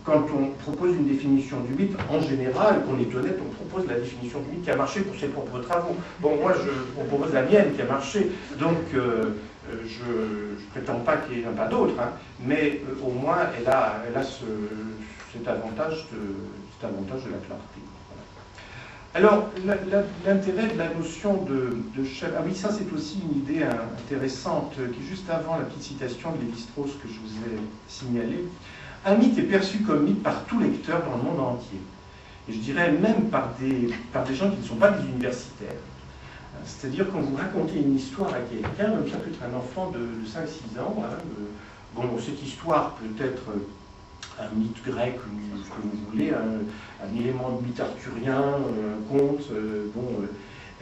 quand on propose une définition du mythe, en général, qu'on est honnête, on propose la définition du mythe qui a marché pour ses propres travaux. Bon, moi on propose la mienne qui a marché, donc je ne prétends pas qu'il n'y en a pas d'autres, hein, mais au moins elle a cet avantage de la clarté. Alors, l'intérêt de la notion de chef... Ah oui, ça c'est aussi une idée intéressante, qui est juste avant la petite citation de Lévi-Strauss que je vous ai signalée. Un mythe est perçu comme mythe par tout lecteur dans le monde entier. Et je dirais même par des gens qui ne sont pas des universitaires. C'est-à-dire quand vous racontez une histoire à quelqu'un, même ça peut être un enfant de 5-6 ans, hein, bon, cette histoire peut être un mythe grec, ce que vous voulez, un élément de mythe arthurien, un conte,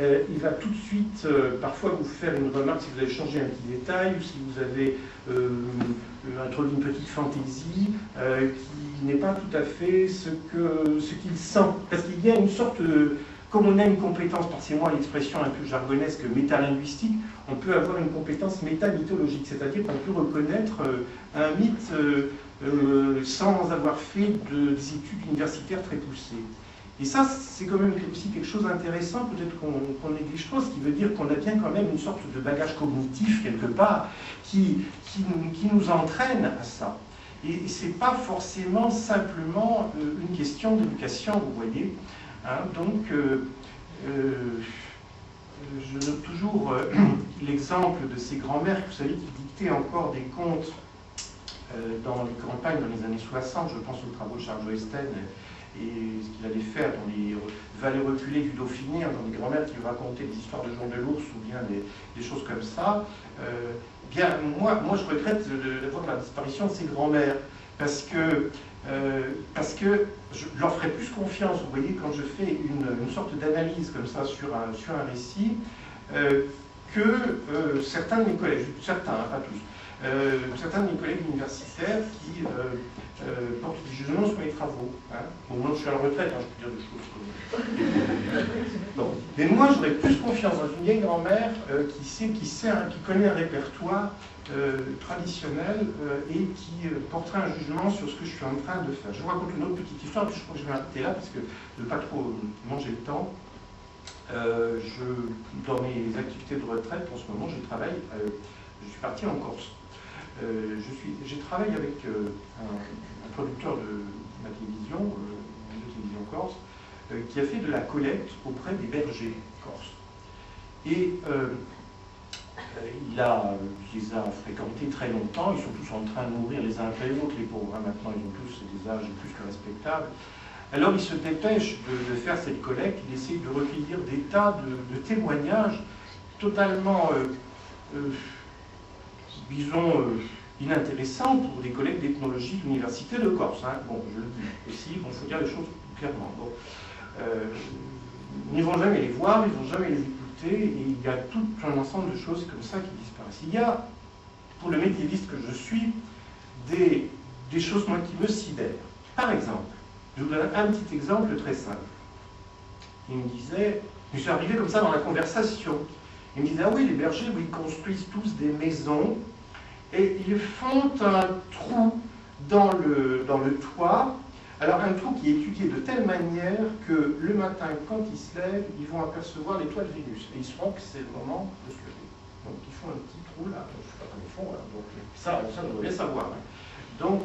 il va tout de suite parfois vous faire une remarque si vous avez changé un petit détail, ou si vous avez introduit une petite fantaisie qui n'est pas tout à fait ce qu'il sent. Parce qu'il y a une sorte, comme on a une compétence, passez-moi l'expression un peu jargonesque, métalinguistique, on peut avoir une compétence métamythologique, c'est-à-dire qu'on peut reconnaître un mythe sans avoir fait des études universitaires très poussées. Et ça, c'est quand même aussi quelque chose d'intéressant, peut-être qu'on néglige trop, ce qui veut dire qu'on a bien quand même une sorte de bagage cognitif, quelque part, qui nous entraîne à ça. Et ce n'est pas forcément simplement une question d'éducation, vous voyez. Hein, donc, je note toujours l'exemple de ces grands-mères, vous savez, qui dictaient encore des contes dans les campagnes dans les années 60, je pense aux travaux de Charles Joesten et ce qu'il allait faire dans les vallées reculées du Dauphiné, dans des grands-mères qui racontaient des histoires de Jean de l'Ours ou bien des choses comme ça. Bien, moi je regrette d'avoir la disparition de ces grands-mères parce que je leur ferai plus confiance, vous voyez, quand je fais une sorte d'analyse comme ça sur un récit, que certains de mes collègues, certains, pas tous, certains de mes collègues universitaires qui portent du jugement sur mes travaux. Hein. Bon, moi je suis à la retraite, hein, je peux dire des choses comme... Bon. Mais moi j'aurais plus confiance dans une vieille grand-mère qui connaît un répertoire traditionnel et qui porterait un jugement sur ce que je suis en train de faire. Je vous raconte une autre petite histoire, puis je crois que je vais m'arrêter là, parce que je ne veux pas trop manger le temps. Dans mes activités de retraite, en ce moment, je travaille, je suis parti en Corse. J'ai travaillé avec un producteur de la télévision, de télévision corse, qui a fait de la collecte auprès des bergers corses. Et il les a fréquentés très longtemps, ils sont tous en train de mourir les uns après les autres, les pauvres, hein, maintenant ils ont tous des âges plus que respectables. Alors il se dépêche de faire cette collecte, il essaie de recueillir des tas de témoignages totalement, disons, inintéressants pour des collègues d'ethnologie de l'université de Corse. Hein. Bon, je le dis aussi, il faut dire les choses clairement. Bon. Ils ne vont jamais les voir, ils ne vont jamais les écouter, et il y a tout un ensemble de choses comme ça qui disparaissent. Il y a, pour le médiéviste que je suis, des choses, moi, qui me sidèrent. Par exemple, je vous donne un petit exemple très simple. Il me disait, je suis arrivé comme ça dans la conversation, il me disait, ah oui, les bergers, ils construisent tous des maisons, et ils font un trou dans le toit, alors un trou qui est étudié de telle manière que le matin, quand ils se lèvent, ils vont apercevoir l'étoile Vénus, et ils sauront que c'est le moment de se lever. Donc ils font un petit trou là, je ne sais pas comment ils font, là. Donc ça on devrait bien savoir. Hein. Donc,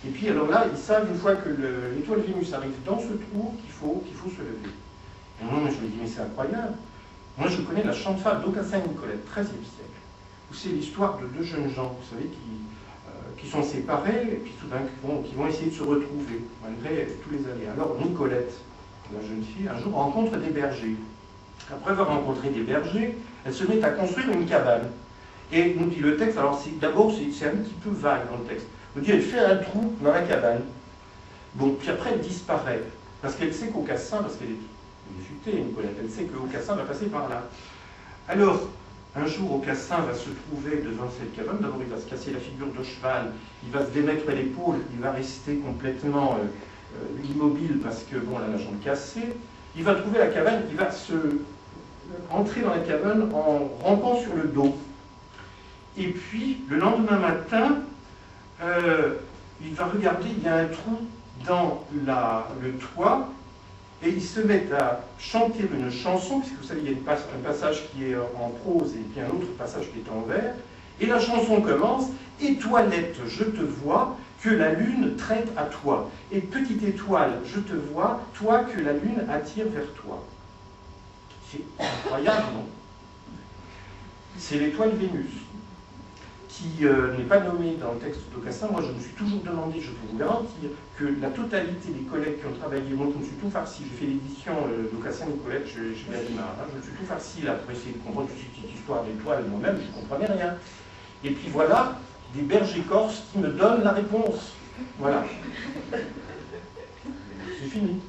et puis alors là, ils savent une fois que l'étoile Vénus arrive dans ce trou qu'il faut se lever. Et moi je me dis, mais c'est incroyable. Moi je connais la chante fable d'Aucassin et Nicolette, 13e siècle, où c'est l'histoire de deux jeunes gens, vous savez, qui sont séparés, et puis tout d'un coup, qui vont essayer de se retrouver, malgré tous les aléas. Alors Nicolette, la jeune fille, un jour rencontre des bergers. Après avoir rencontré des bergers, elle se met à construire une cabane. Et nous dit le texte, alors d'abord c'est un petit peu vague dans le texte. Elle dit, elle fait un trou dans la cabane. Bon, puis après elle disparaît, parce qu'elle sait qu'Aucassin, parce qu'elle est futée, Nicolette, elle sait qu'Aucassin va passer par là. Alors, un jour, Aucassin va se trouver devant cette cabane. D'abord, il va se casser la figure de cheval, il va se démettre l'épaule, il va rester complètement immobile parce que, bon, elle a la jambe cassée. Il va trouver la cabane, il va entrer dans la cabane en rampant sur le dos. Et puis, le lendemain matin, il va regarder, il y a un trou dans le toit, et ils se mettent à chanter une chanson, puisque vous savez, il y a un passage qui est en prose et puis un autre passage qui est en vers, et la chanson commence « Étoilette, je te vois, que la lune traite à toi, et petite étoile, je te vois, toi que la lune attire vers toi. » C'est incroyable, non? C'est l'étoile Vénus, qui n'est pas nommée dans le texte d'Aucassin. Moi, je me suis toujours demandé, je peux vous garantir, que la totalité des collègues qui ont travaillé, moi, je me suis tout farci, j'ai fait l'édition d'Aucassin Nicolette chez Gallimard, hein, je me suis tout farci là pour essayer de comprendre cette histoire d'étoiles moi-même, je ne comprenais rien. Et puis voilà, des bergers corses qui me donnent la réponse. Voilà. C'est fini.